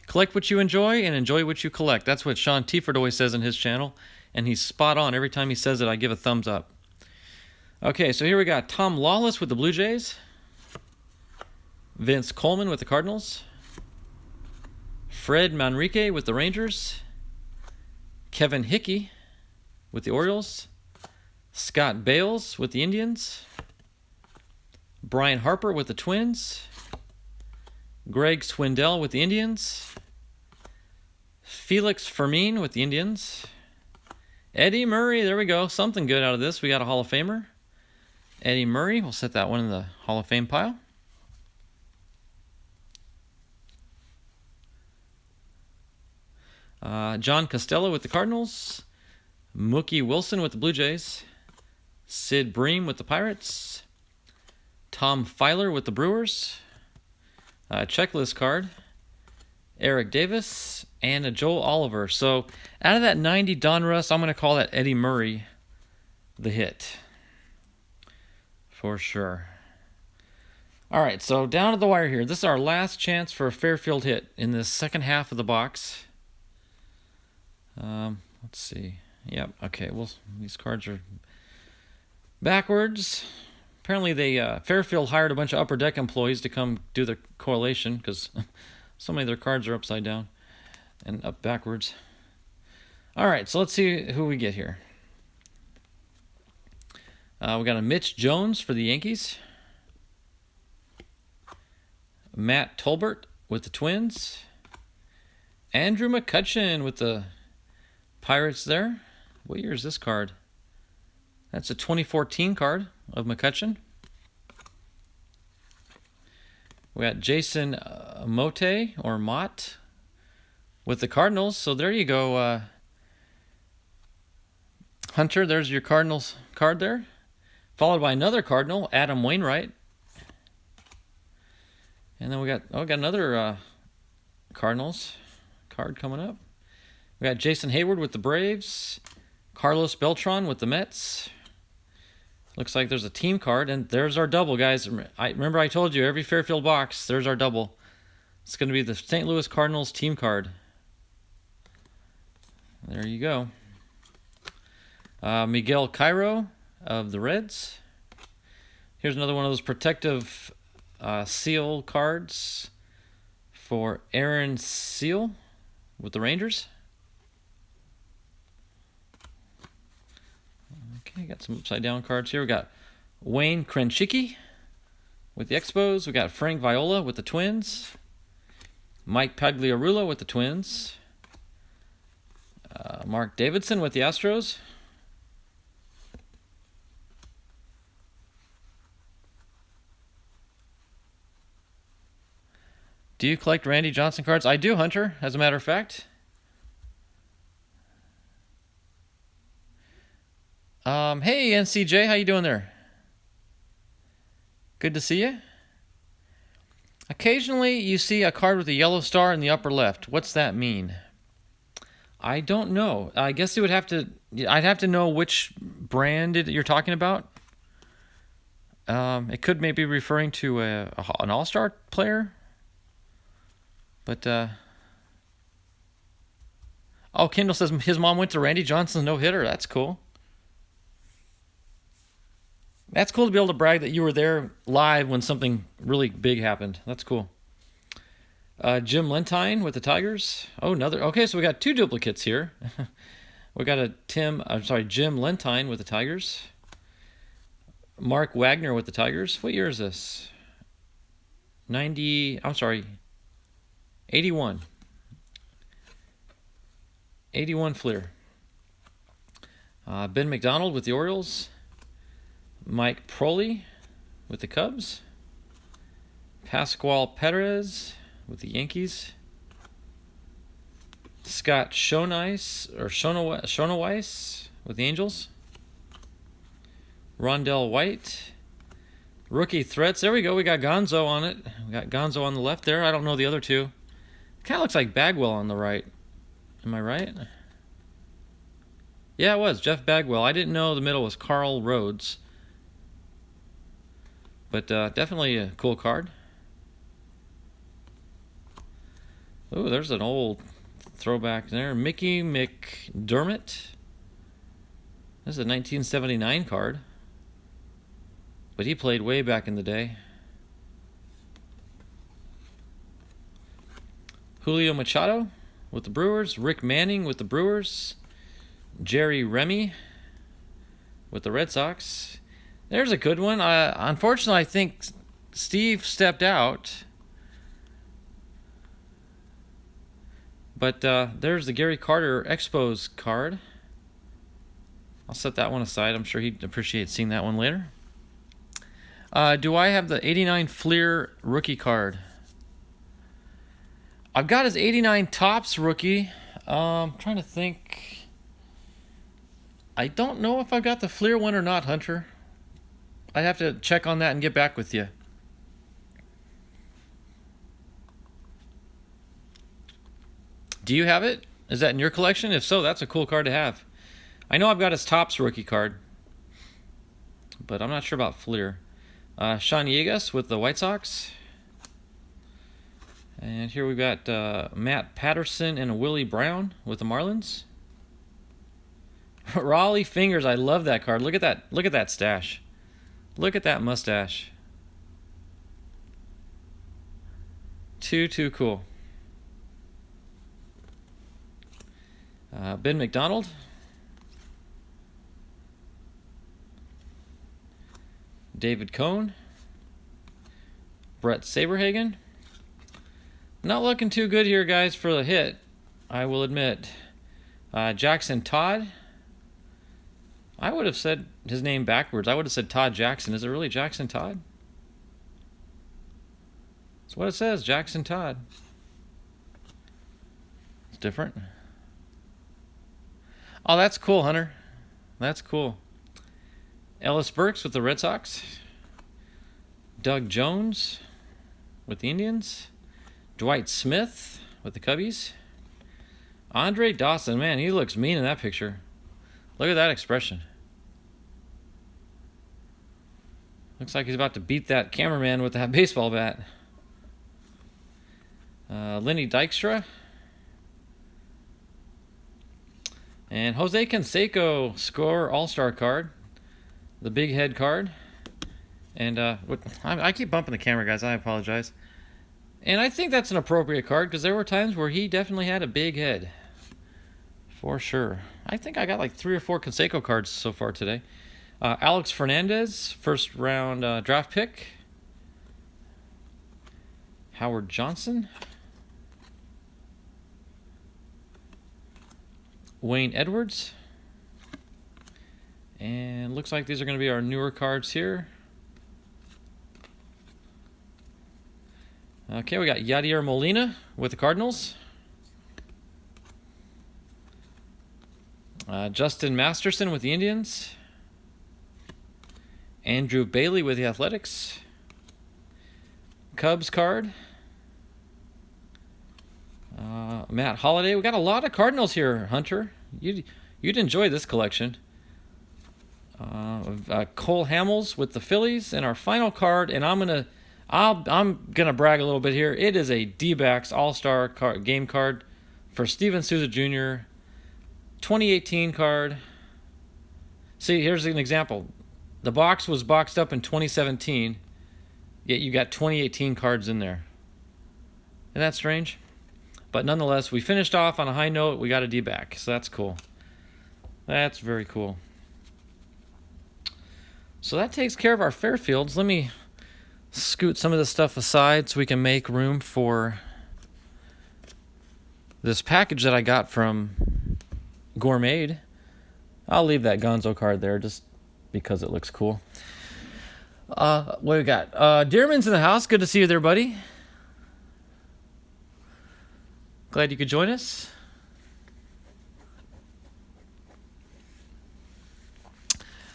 Collect what you enjoy and enjoy what you collect. That's what Sean Tiefert always says in his channel, and he's spot on. Every time he says it, I give a thumbs up. Okay, so here we got Tom Lawless with the Blue Jays. Vince Coleman with the Cardinals. Fred Manrique with the Rangers. Kevin Hickey with the Orioles. Scott Bales with the Indians. Brian Harper with the Twins. Greg Swindell with the Indians. Felix Fermin with the Indians. Eddie Murray, there we go. Something good out of this. We got a Hall of Famer. Eddie Murray, we'll set that one in the Hall of Fame pile. John Costello with the Cardinals. Mookie Wilson with the Blue Jays. Sid Bream with the Pirates. Tom Filer with the Brewers. Checklist card. Eric Davis. And a Joel Oliver. So out of that 90 Donruss, I'm going to call that Eddie Murray the hit. For sure. All right, so down to the wire here. This is our last chance for a Fairfield hit in the second half of the box. Let's see. Yep, okay, well, these cards are backwards. Apparently Fairfield hired a bunch of upper deck employees to come do the correlation because so many of their cards are upside down and up backwards. All right, so let's see who we get here. We got a Mitch Jones for the Yankees. Matt Tolbert with the Twins. Andrew McCutchen with the Pirates there. What year is this card? That's a 2014 card of McCutchen. We got Jason Motte or Mott with the Cardinals. So there you go, Hunter. There's your Cardinals card there. Followed by another Cardinal, Adam Wainwright. And then we got another Cardinals card coming up. We got Jason Hayward with the Braves. Carlos Beltran with the Mets. Looks like there's a team card, and there's our double, guys. Remember I told you, every Fairfield box, there's our double. It's going to be the St. Louis Cardinals team card. There you go. Miguel Cairo of the Reds. Here's another one of those protective seal cards for Aaron Seal with the Rangers. Okay, got some upside down cards here. We got Wayne Krenchicki with the Expos. We got Frank Viola with the Twins. Mike Pagliarulo with the Twins. Mark Davidson with the Astros. Do you collect Randy Johnson cards? I do, Hunter, as a matter of fact. Hey, NCJ, how you doing there? Good to see you. Occasionally, you see a card with a yellow star in the upper left. What's that mean? I don't know. I guess I'd have to know which brand you're talking about. It could maybe be referring to an all-star player. But, oh, Kendall says his mom went to Randy Johnson's no-hitter. That's cool. That's cool to be able to brag that you were there live when something really big happened. That's cool. Jim Lentine with the Tigers. Oh, okay, so we got two duplicates here. We got Jim Lentine with the Tigers. Mark Wagner with the Tigers. What year is this? 81. 81 Fleer. Ben McDonald with the Orioles. Mike Proley with the Cubs. Pascual Perez with the Yankees. Scott Shoneweiss with the Angels. Rondell White. Rookie threats. There we go. We got Gonzo on it. We got Gonzo on the left there. I don't know the other two. Kind of looks like Bagwell on the right. Am I right? Yeah, it was Jeff Bagwell. I didn't know the middle was Carl Rhodes. But definitely a cool card. Ooh, there's an old throwback there. Mickey McDermott. This is a 1979 card. But he played way back in the day. Julio Machado with the Brewers. Rick Manning with the Brewers. Jerry Remy with the Red Sox. There's a good one. Unfortunately, I think Steve stepped out. But there's the Gary Carter Expos card. I'll set that one aside. I'm sure he'd appreciate seeing that one later. Do I have the 89 Fleer rookie card? I've got his 89 Topps rookie. I'm trying to think. I don't know if I've got the Fleer one or not, Hunter. I'd have to check on that and get back with you. Do you have it? Is that in your collection? If so, that's a cool card to have. I know I've got his Topps rookie card, but I'm not sure about Fleer. Sean Yegas with the White Sox. And here we've got Matt Patterson and Willie Brown with the Marlins. Raleigh Fingers, I love that card. Look at that. Look at that stash. Look at that mustache. Too cool. Ben McDonald. David Cohn. Brett Saberhagen. Not looking too good here, guys, for the hit, I will admit. Jackson Todd. I would have said his name backwards. I would have said Todd Jackson. Is it really Jackson Todd? That's what it says, Jackson Todd. It's different. Oh, that's cool, Hunter. That's cool. Ellis Burks with the Red Sox. Doug Jones with the Indians. Dwight Smith with the Cubbies. Andre Dawson, man, he looks mean in that picture. Look at that expression. Looks like he's about to beat that cameraman with that baseball bat. Lenny Dykstra. And Jose Canseco, score all-star card. The big head card. And I keep bumping the camera, guys. I apologize. And I think that's an appropriate card because there were times where he definitely had a big head. For sure. I think I got like 3 or 4 Canseco cards so far today. Alex Fernandez, first round draft pick. Howard Johnson. Wayne Edwards. And looks like these are going to be our newer cards here. Okay, we got Yadier Molina with the Cardinals. Justin Masterson with the Indians. Andrew Bailey with the Athletics. Cubs card. Matt Holliday. We got a lot of Cardinals here, Hunter. You'd enjoy this collection. Cole Hamels with the Phillies, and our final card. And I'm gonna brag a little bit here. It is a D-backs All-Star game card for Steven Souza Jr. 2018 card. See, here's an example. The box was boxed up in 2017, yet you got 2018 cards in there. Isn't that strange? But nonetheless, we finished off on a high note. We got a D-back, so that's cool. That's very cool. So that takes care of our Fairfields. Let me scoot some of this stuff aside so we can make room for this package that I got from GoreMade. I'll leave that Gonzo card there just because it looks cool. What we got? Dearman's in the house. Good to see you there, buddy. Glad you could join us.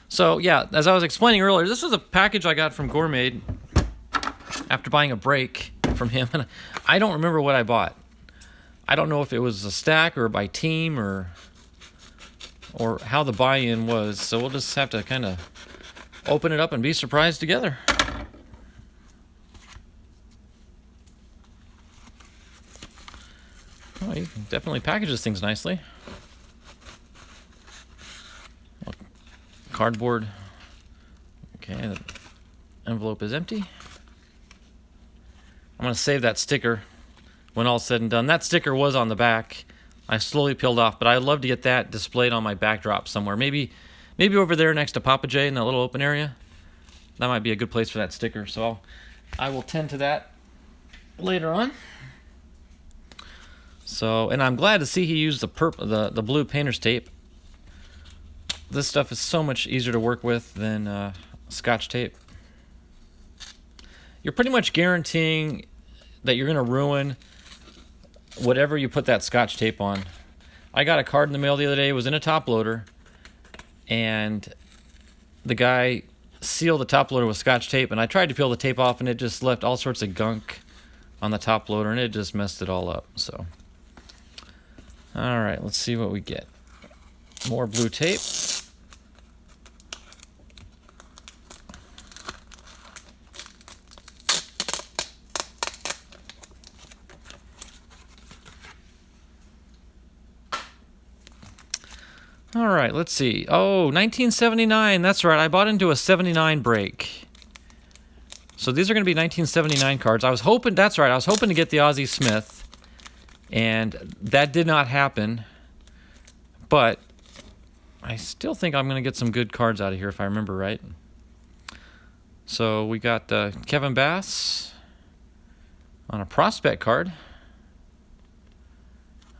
So, yeah, as I was explaining earlier, this was a package I got from GoreMade after buying a break from him. And I don't remember what I bought. I don't know if it was a stack or by team or how the buy-in was. So we'll just have to kind of open it up and be surprised together. Oh, you can definitely package this things nicely. Cardboard. Okay, the envelope is empty. I'm going to save that sticker when all's said and done. That sticker was on the back. I slowly peeled off, but I'd love to get that displayed on my backdrop somewhere. Maybe over there next to Papa J in that little open area. That might be a good place for that sticker. So I will tend to that later on. So, and I'm glad to see he used the blue painter's tape. This stuff is so much easier to work with than Scotch tape. You're pretty much guaranteeing that you're going to ruin whatever you put that Scotch tape on. I got a card in the mail the other day. It was in a top loader, and the guy sealed the top loader with Scotch tape, and I tried to peel the tape off, and it just left all sorts of gunk on the top loader, and it just messed it all up. So, all right, let's see what we get. More blue tape. All right, let's see. Oh, 1979. That's right. I bought into a 79 break. So these are going to be 1979 cards. I was hoping, that's right, I was hoping to get the Ozzie Smith, and that did not happen. But I still think I'm going to get some good cards out of here if I remember right. So we got Kevin Bass on a prospect card.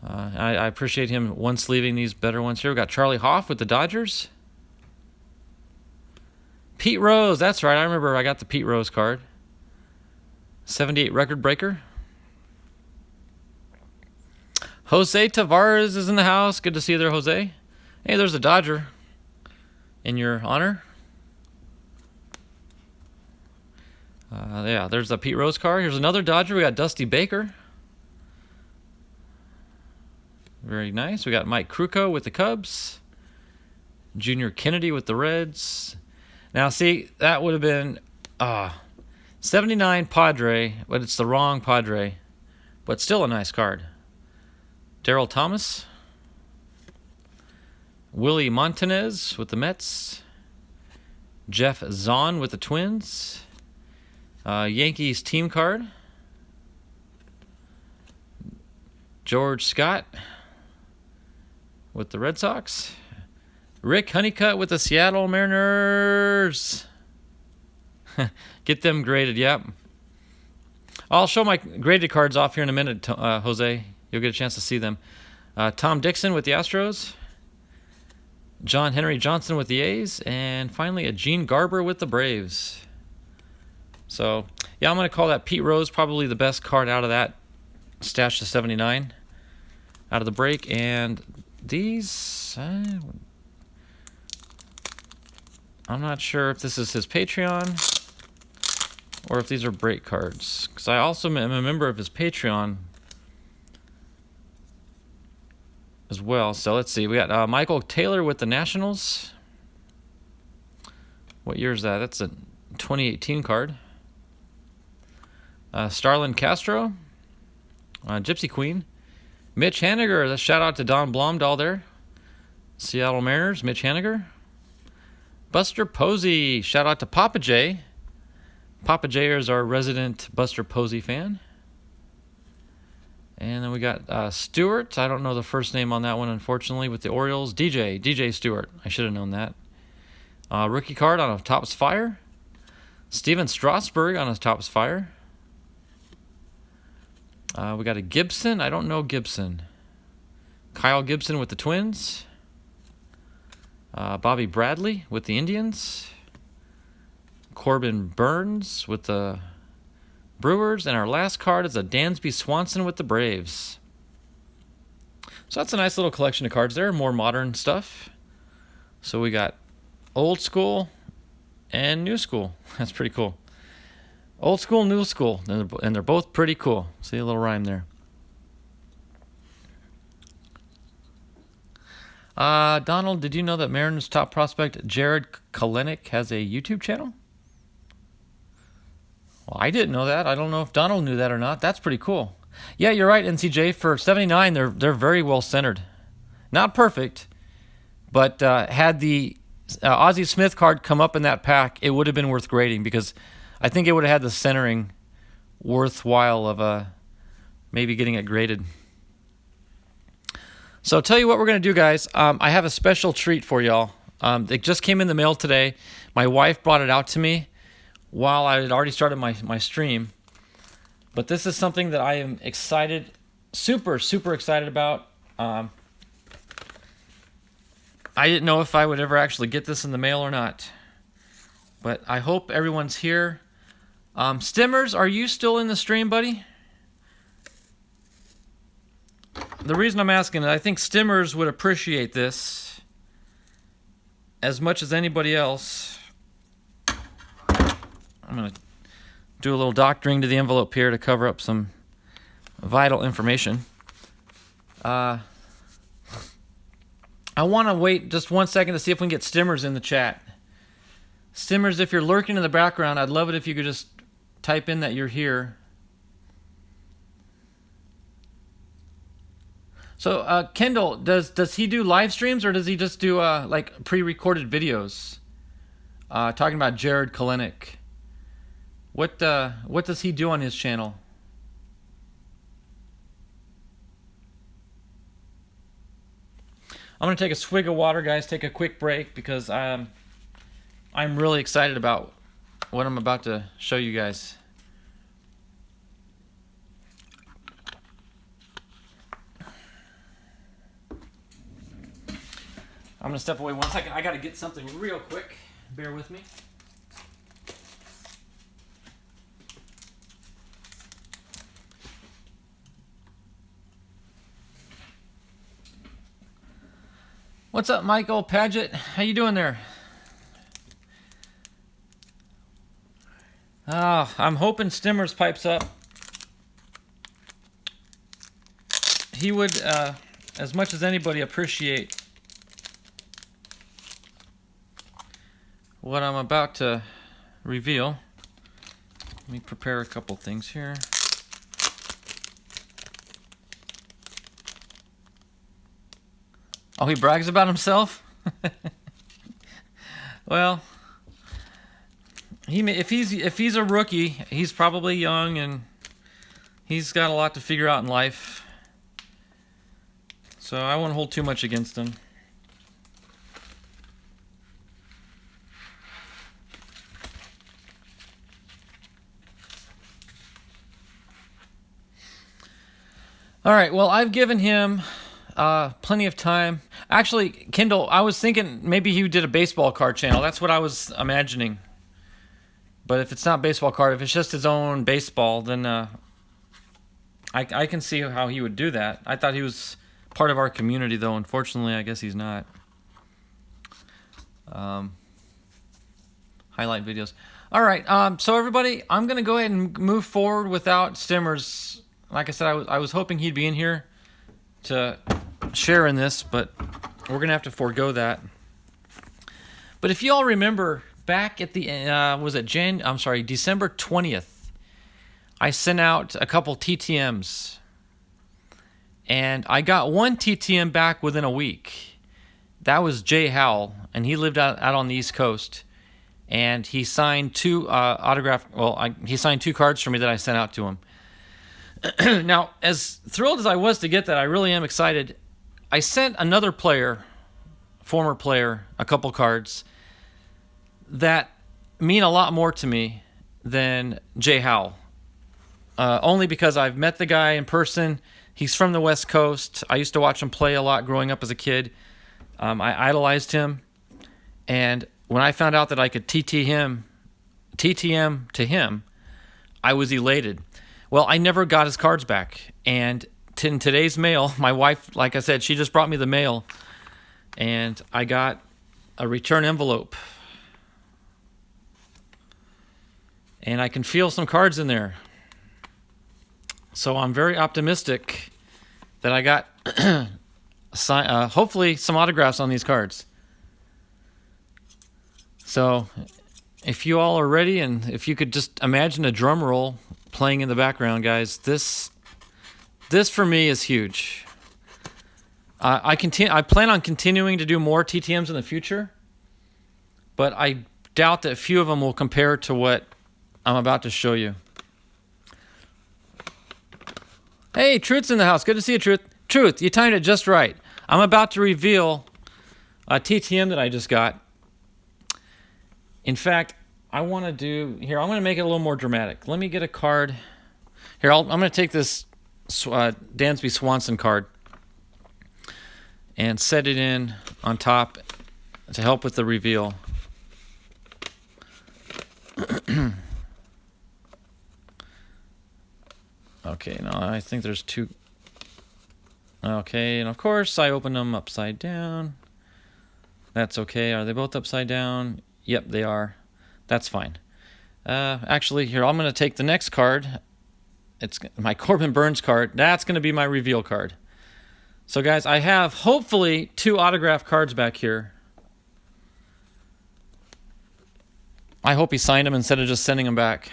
I appreciate him one-sleeving these better ones here. We got Charlie Hoff with the Dodgers. Pete Rose, that's right. I remember I got the Pete Rose card. 78 record breaker. Jose Tavares is in the house. Good to see you there, Jose. Hey, there's a Dodger in your honor. Yeah, there's the Pete Rose card. Here's another Dodger. We got Dusty Baker. Very nice. We got Mike Krukow with the Cubs. Junior Kennedy with the Reds. Now, see, that would have been 79 Padre, but it's the wrong Padre. But still a nice card. Darryl Thomas. Willie Montanez with the Mets. Jeff Zahn with the Twins. Yankees team card. George Scott with the Red Sox. Rick Honeycutt with the Seattle Mariners. Get them graded, yep. I'll show my graded cards off here in a minute, Jose. You'll get a chance to see them. Tom Dixon with the Astros. John Henry Johnson with the A's. And finally, a Gene Garber with the Braves. So, yeah, I'm going to call that Pete Rose probably the best card out of that stash to 79 out of the break. And these, I'm not sure if this is his Patreon or if these are break cards. Because I also am a member of his Patreon as well. So let's see. We got Michael Taylor with the Nationals. What year is that? That's a 2018 card. Starlin Castro. Gypsy Queen. Mitch Haniger. Shout out to Don Blomdahl there. Seattle Mariners. Mitch Haniger. Buster Posey. Shout out to Papa J. Papa J is our resident Buster Posey fan. And then we got Stewart. I don't know the first name on that one, unfortunately, with the Orioles. DJ Stewart. I should have known that. Rookie card on a Topps Fire. Steven Strasburg on a Topps Fire. We got a Gibson. I don't know Gibson. Kyle Gibson with the Twins. Bobby Bradley with the Indians. Corbin Burns with the Brewers. And our last card is a Dansby Swanson with the Braves. So that's a nice little collection of cards there. More modern stuff. So we got old school and new school. That's pretty cool. Old school, new school. And they're both pretty cool. See a little rhyme there. Donald, did you know that Mariners top prospect Jared Kelenic has a YouTube channel? Well, I didn't know that. I don't know if Donald knew that or not. That's pretty cool. Yeah, you're right, NCJ. For 79, they're very well centered. Not perfect, but had the Ozzie Smith card come up in that pack, it would have been worth grading because I think it would have had the centering worthwhile of maybe getting it graded. So I'll tell you what we're going to do, guys. I have a special treat for y'all. It just came in the mail today. My wife brought it out to me while I had already started my stream. But this is something that I am excited, super excited about. I didn't know if I would ever actually get this in the mail or not. But I hope everyone's here. Stimmers, are you still in the stream, buddy? The reason I'm asking is I think Stimmers would appreciate this as much as anybody else. I'm going to do a little doctoring to the envelope here to cover up some vital information. I want to wait just 1 second to see if we can get Stimmers in the chat. Stimmers, if you're lurking in the background, I'd love it if you could just type in that you're here. So, Kendall, does he do live streams or does he just do like pre-recorded videos? Talking about Jared Kalenic. What does he do on his channel? I'm gonna take a swig of water, guys. Take a quick break because I'm really excited about what I'm about to show you guys. I'm gonna step away 1 second. I gotta get something real quick. Bear with me. What's up, Michael Paget? How you doing there? I'm hoping Stimmers pipes up. He would, as much as anybody, appreciate what I'm about to reveal. Let me prepare a couple things here. Oh, he brags about himself? Well, if he's a rookie, he's probably young and he's got a lot to figure out in life. So I won't hold too much against him. All right, well, I've given him plenty of time. Actually, Kendall, I was thinking maybe he did a baseball card channel. That's what I was imagining. But if it's not baseball card, if it's just his own baseball, then I can see how he would do that. I thought he was part of our community, though. Unfortunately, I guess he's not. Highlight videos. All right, so everybody, I'm going to go ahead and move forward without Stimmers. Like I said, I was hoping he'd be in here to share in this, but we're going to have to forego that. But if you all remember, back at the December 20th, I sent out a couple TTMs, and I got one TTM back within a week. That was Jay Howell, and he lived out on the East Coast, and he signed two he signed two cards for me that I sent out to him. Now, as thrilled as I was to get that, I really am excited. I sent another player, former player, a couple cards that mean a lot more to me than Jay Howell. Only because I've met the guy in person. He's from the West Coast. I used to watch him play a lot growing up as a kid. I idolized him. And when I found out that I could TTM to him, I was elated. Well, I never got his cards back. And in today's mail, my wife, like I said, she just brought me the mail. And I got a return envelope. And I can feel some cards in there. So I'm very optimistic that I got hopefully some autographs on these cards. So if you all are ready, and if you could just imagine a drum roll playing in the background, guys, this for me is huge. I plan on continuing to do more TTMs in the future, but I doubt that a few of them will compare to what I'm about to show you. Hey, Truth's in the house. Good to see you, Truth. Truth, you timed it just right. I'm about to reveal a TTM that I just got. In fact, I'm going to make it a little more dramatic. Let me get a card. Here, I'm going to take this Dansby Swanson card and set it in on top to help with the reveal. Okay, now I think there's two. Okay, and of course I open them upside down. That's okay. Are they both upside down? Yep, they are. That's fine. Actually, here, I'm going to take the next card. It's my Corbin Burns card. That's going to be my reveal card. So, guys, I have hopefully two autographed cards back here. I hope he signed them instead of just sending them back.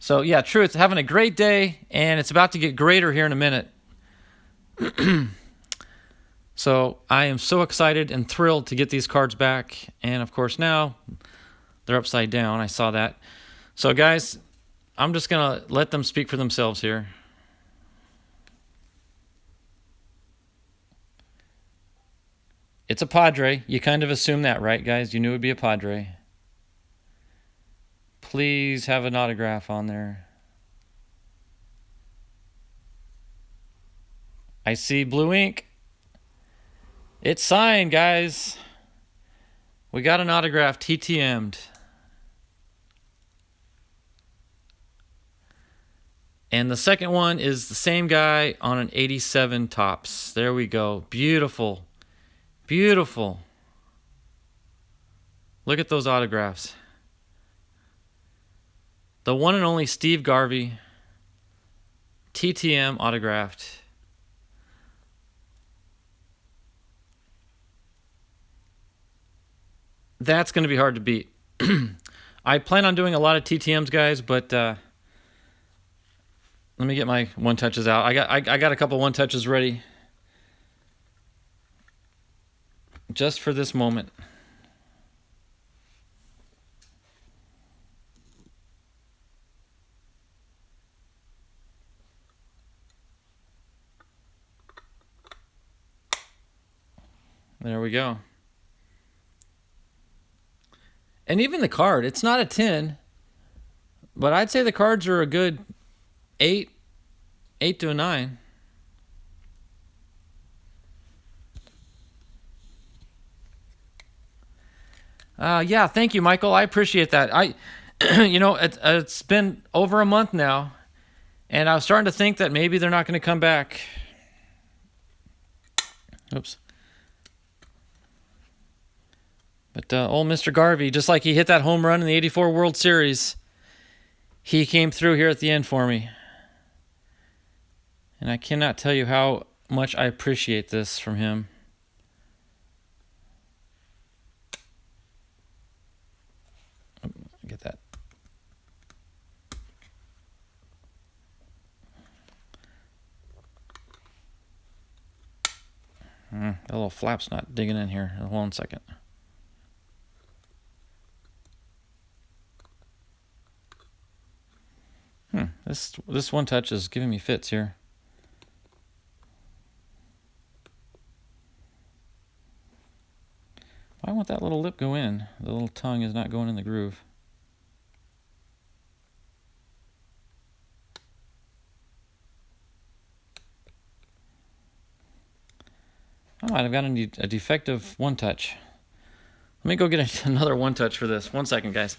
So yeah, true. It's having a great day, and it's about to get greater here in a minute. So I am so excited and thrilled to get these cards back. And of course now they're upside down. I saw that. So guys, I'm just going to let them speak for themselves here. It's a Padre. You kind of assume that, right, guys? You knew it would be a Padre. Please have an autograph on there. I see blue ink. It's signed, guys. We got an autograph TTM'd. And the second one is the same guy on an 87 tops. There we go. Beautiful. Beautiful. Look at those autographs. The one and only Steve Garvey, TTM autographed. That's going to be hard to beat. I plan on doing a lot of TTMs, guys, but let me get my one touches out. I got a couple one touches ready just for this moment. There we go. And even the card, it's not a 10, but I'd say the cards are a good 8 to a 9. Yeah, thank you, Michael. I appreciate that. You know, it's been over a month now, and I was starting to think that maybe they're not going to come back. Oops. But old Mr. Garvey, just like he hit that home run in the '84 World Series, he came through here at the end for me. And I cannot tell you how much I appreciate this from him. Get that. The little flap's not digging in here. Hold on a second. This one touch is giving me fits here. Why won't that little lip go in? The little tongue is not going in the groove. I might have gotten a defective one touch. Let me go get another one touch for this. 1 second, guys.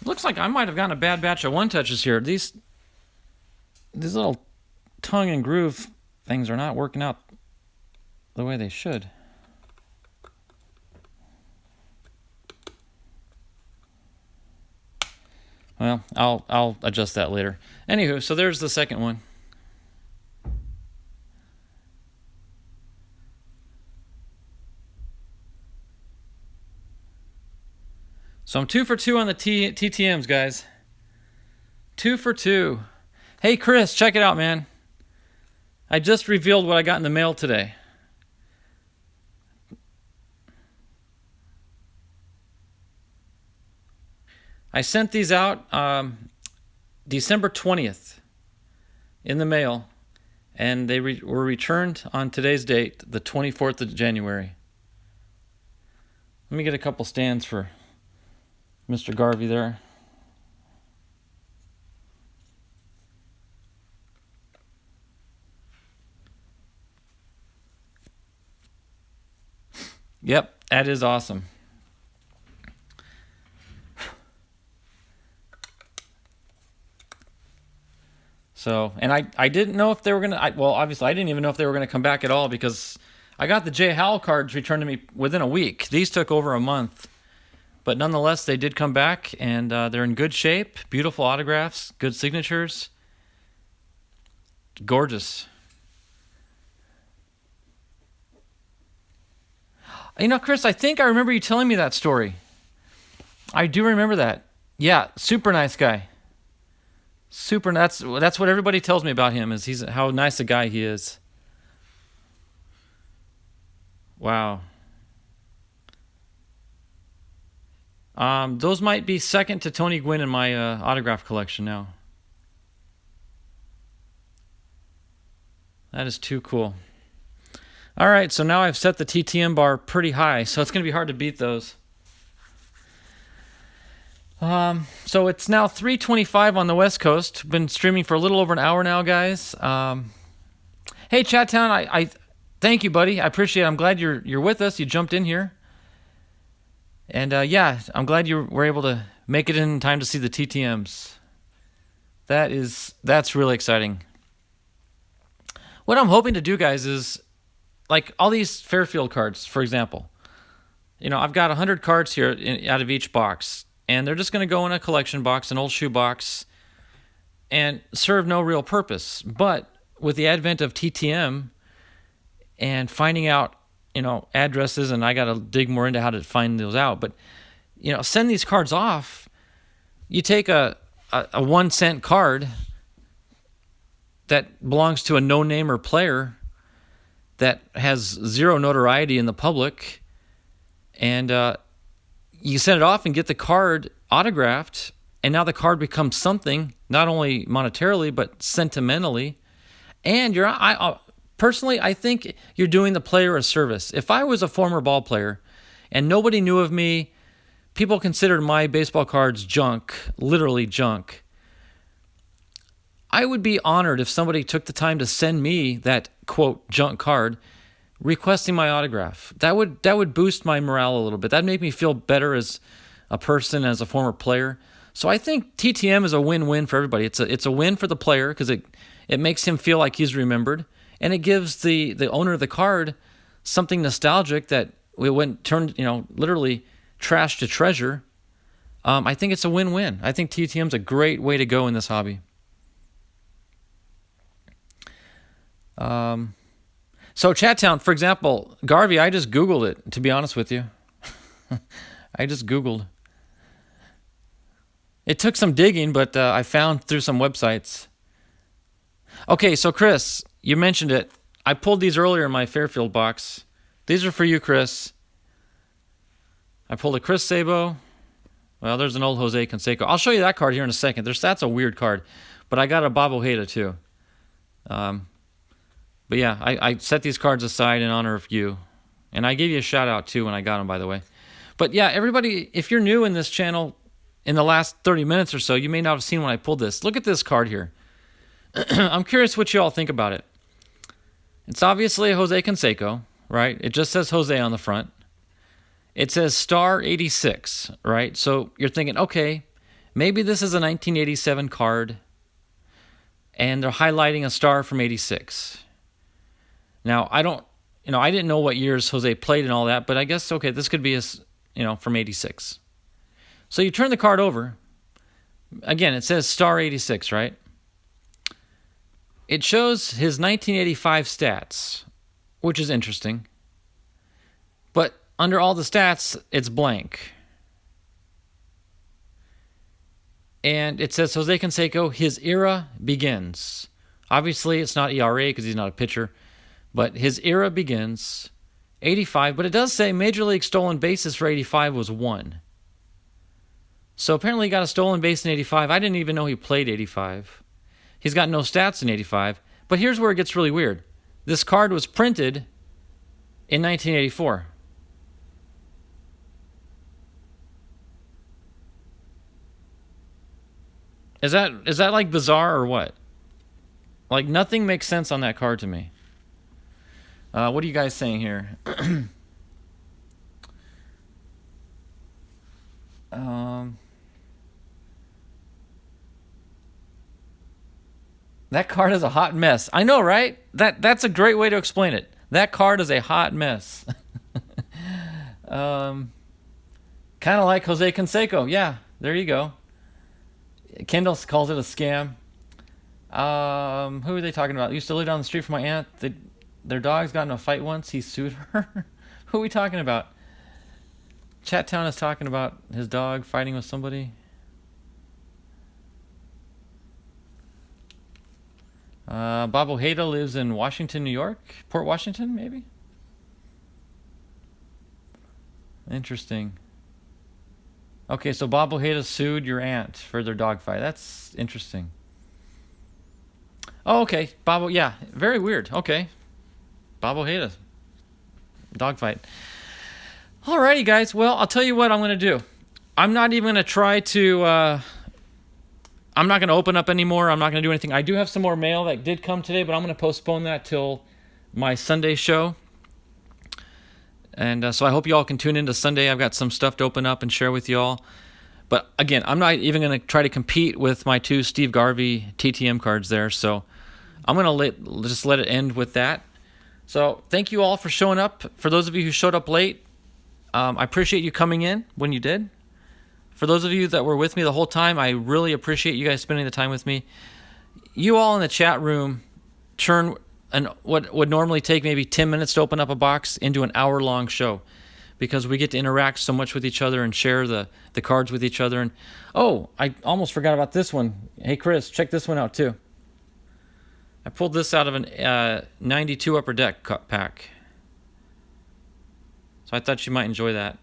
Looks like I might have gotten a bad batch of one touches here. These little tongue and groove things are not working out the way they should. Well, I'll adjust that later. Anywho, so there's the second one. So I'm 2 for 2 on the TTMs, guys. 2 for 2. Hey, Chris, check it out, man. I just revealed what I got in the mail today. I sent these out December 20th in the mail, and they were returned on today's date, the 24th of January. Let me get a couple stands for Mr. Garvey there. Yep, that is awesome. So, and I didn't know if they were gonna. Well, obviously, I didn't even know if they were gonna come back at all because I got the Jay Howell cards returned to me within a week. These took over a month, but nonetheless, they did come back, and they're in good shape. Beautiful autographs, good signatures, gorgeous. You know, Chris, I think I remember you telling me that story. I do remember that. Yeah, super nice guy. Super. That's what everybody tells me about him is he's how nice a guy he is. Wow. Those might be second to Tony Gwynn in my autograph collection now. That is too cool. All right, so now I've set the TTM bar pretty high, so it's going to be hard to beat those. So it's now 3:25 on the West Coast. Been streaming for a little over an hour now, guys. Hey, Chat Town, I thank you, buddy. I appreciate it. I'm glad you're with us. You jumped in here. And yeah, I'm glad you were able to make it in time to see the TTMs. That's really exciting. What I'm hoping to do, guys, is like all these Fairfield cards, for example. You know, I've got 100 cards here out of each box, and they're just going to go in a collection box, an old shoe box, and serve no real purpose. But with the advent of TTM and finding out, you know, addresses, and I got to dig more into how to find those out. But, you know, send these cards off. You take a 1 cent card that belongs to a no-namer player that has zero notoriety in the public, and you send it off and get the card autographed, and now the card becomes something, not only monetarily, but sentimentally. And personally, I think you're doing the player a service. If I was a former ball player and nobody knew of me, people considered my baseball cards junk, literally junk, I would be honored if somebody took the time to send me that, quote, junk card requesting my autograph. That would boost my morale a little bit. That'd make me feel better as a person, as a former player. So I think TTM is a win-win for everybody. It's a win for the player because it makes him feel like he's remembered, and it gives the owner of the card something nostalgic that turned, you know, literally trash to treasure. I think it's a win-win. I think TTM's a great way to go in this hobby. So Chattown, for example, Garvey, I just Googled it, to be honest with you. I just Googled. It took some digging, but I found through some websites. Okay, so Chris, you mentioned it. I pulled these earlier in my Fairfield box. These are for you, Chris. I pulled a Chris Sabo. Well, there's an old Jose Canseco. I'll show you that card here in a second. That's a weird card. But I got a Bob Ojeda, too. But yeah, I set these cards aside in honor of you. And I gave you a shout out too when I got them, by the way. But yeah, everybody, if you're new in this channel in the last 30 minutes or so, you may not have seen when I pulled this. Look at this card here. I'm curious what you all think about it. It's obviously a Jose Canseco, right? It just says Jose on the front. It says star 86, right? So you're thinking, okay, maybe this is a 1987 card, and they're highlighting a star from 86. Now, I didn't know what years Jose played and all that, but I guess, okay, this could be from 86. So you turn the card over. Again, it says star 86, right? It shows his 1985 stats, which is interesting. But under all the stats, it's blank. And it says Jose Canseco, his era begins. Obviously, it's not ERA because he's not a pitcher. But his era begins 85, but it does say Major League stolen bases for 85 was 1. So apparently he got a stolen base in 85. I didn't even know he played 85. He's got no stats in 85. But here's where it gets really weird. This card was printed in 1984. Is that like bizarre or what? Like nothing makes sense on that card to me. What are you guys saying here? Um, that card is a hot mess. I know, right? That's a great way to explain it. That card is a hot mess. um, kind of like Jose Canseco. Yeah, there you go. Kendall calls it a scam. Who are they talking about? Used to live down the street from my aunt. Their dogs got in a fight once. He sued her. Who are we talking about? Chat Town is talking about his dog fighting with somebody. Bob Ojeda lives in Washington, New York. Port Washington, maybe? Interesting. Okay, so Bob Ojeda sued your aunt for their dog fight. That's interesting. Oh, okay. Bob, yeah, very weird. Okay. Bob Ojeda. Dog fight. Alrighty, guys. Well, I'll tell you what I'm going to do. I'm not even going to try to... I'm not going to open up anymore. I'm not going to do anything. I do have some more mail that did come today, but I'm going to postpone that till my Sunday show. And so I hope you all can tune into Sunday. I've got some stuff to open up and share with you all. But again, I'm not even going to try to compete with my 2 Steve Garvey TTM cards there. So I'm going to just let it end with that. So thank you all for showing up. For those of you who showed up late, I appreciate you coming in when you did. For those of you that were with me the whole time, I really appreciate you guys spending the time with me. You all in the chat room turn what would normally take maybe 10 minutes to open up a box into an hour-long show, because we get to interact so much with each other and share the cards with each other. And oh, I almost forgot about this one. Hey, Chris, check this one out too. I pulled this out of an 92 Upper Deck pack. So I thought you might enjoy that.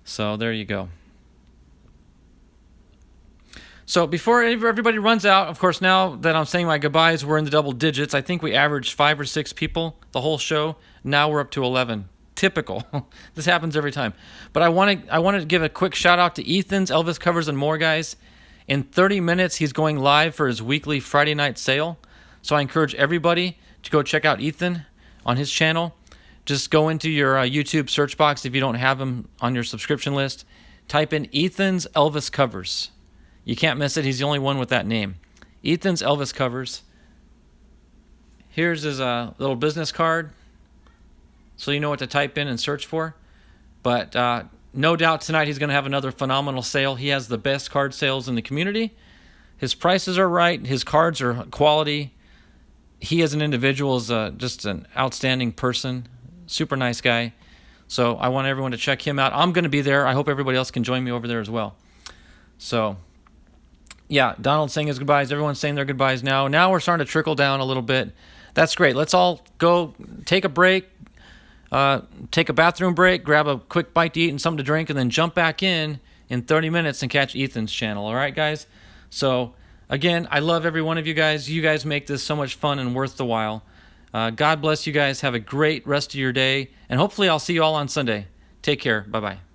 So there you go. So before everybody runs out, of course, now that I'm saying my goodbyes, we're in the double digits. I think we averaged 5 or 6 people the whole show. Now we're up to 11. Typical. This happens every time. But I want to give a quick shout out to Ethan's Elvis Covers and More, guys. In 30 minutes, he's going live for his weekly Friday night sale. So I encourage everybody to go check out Ethan on his channel. Just go into your YouTube search box if you don't have him on your subscription list. Type in Ethan's Elvis Covers. You can't miss it. He's the only one with that name. Ethan's Elvis Covers. Here's his little business card, so you know what to type in and search for. But no doubt tonight he's going to have another phenomenal sale. He has the best card sales in the community. His prices are right. His cards are quality. He as an individual is just an outstanding person. Super nice guy. So I want everyone to check him out. I'm going to be there. I hope everybody else can join me over there as well. So, yeah, Donald's saying his goodbyes. Everyone's saying their goodbyes now. Now we're starting to trickle down a little bit. That's great. Let's all go take a break, take a bathroom break, grab a quick bite to eat and something to drink, and then jump back in 30 minutes and catch Ethan's channel. All right, guys? So, again, I love every one of you guys. You guys make this so much fun and worth the while. God bless you guys. Have a great rest of your day. And hopefully I'll see you all on Sunday. Take care. Bye-bye.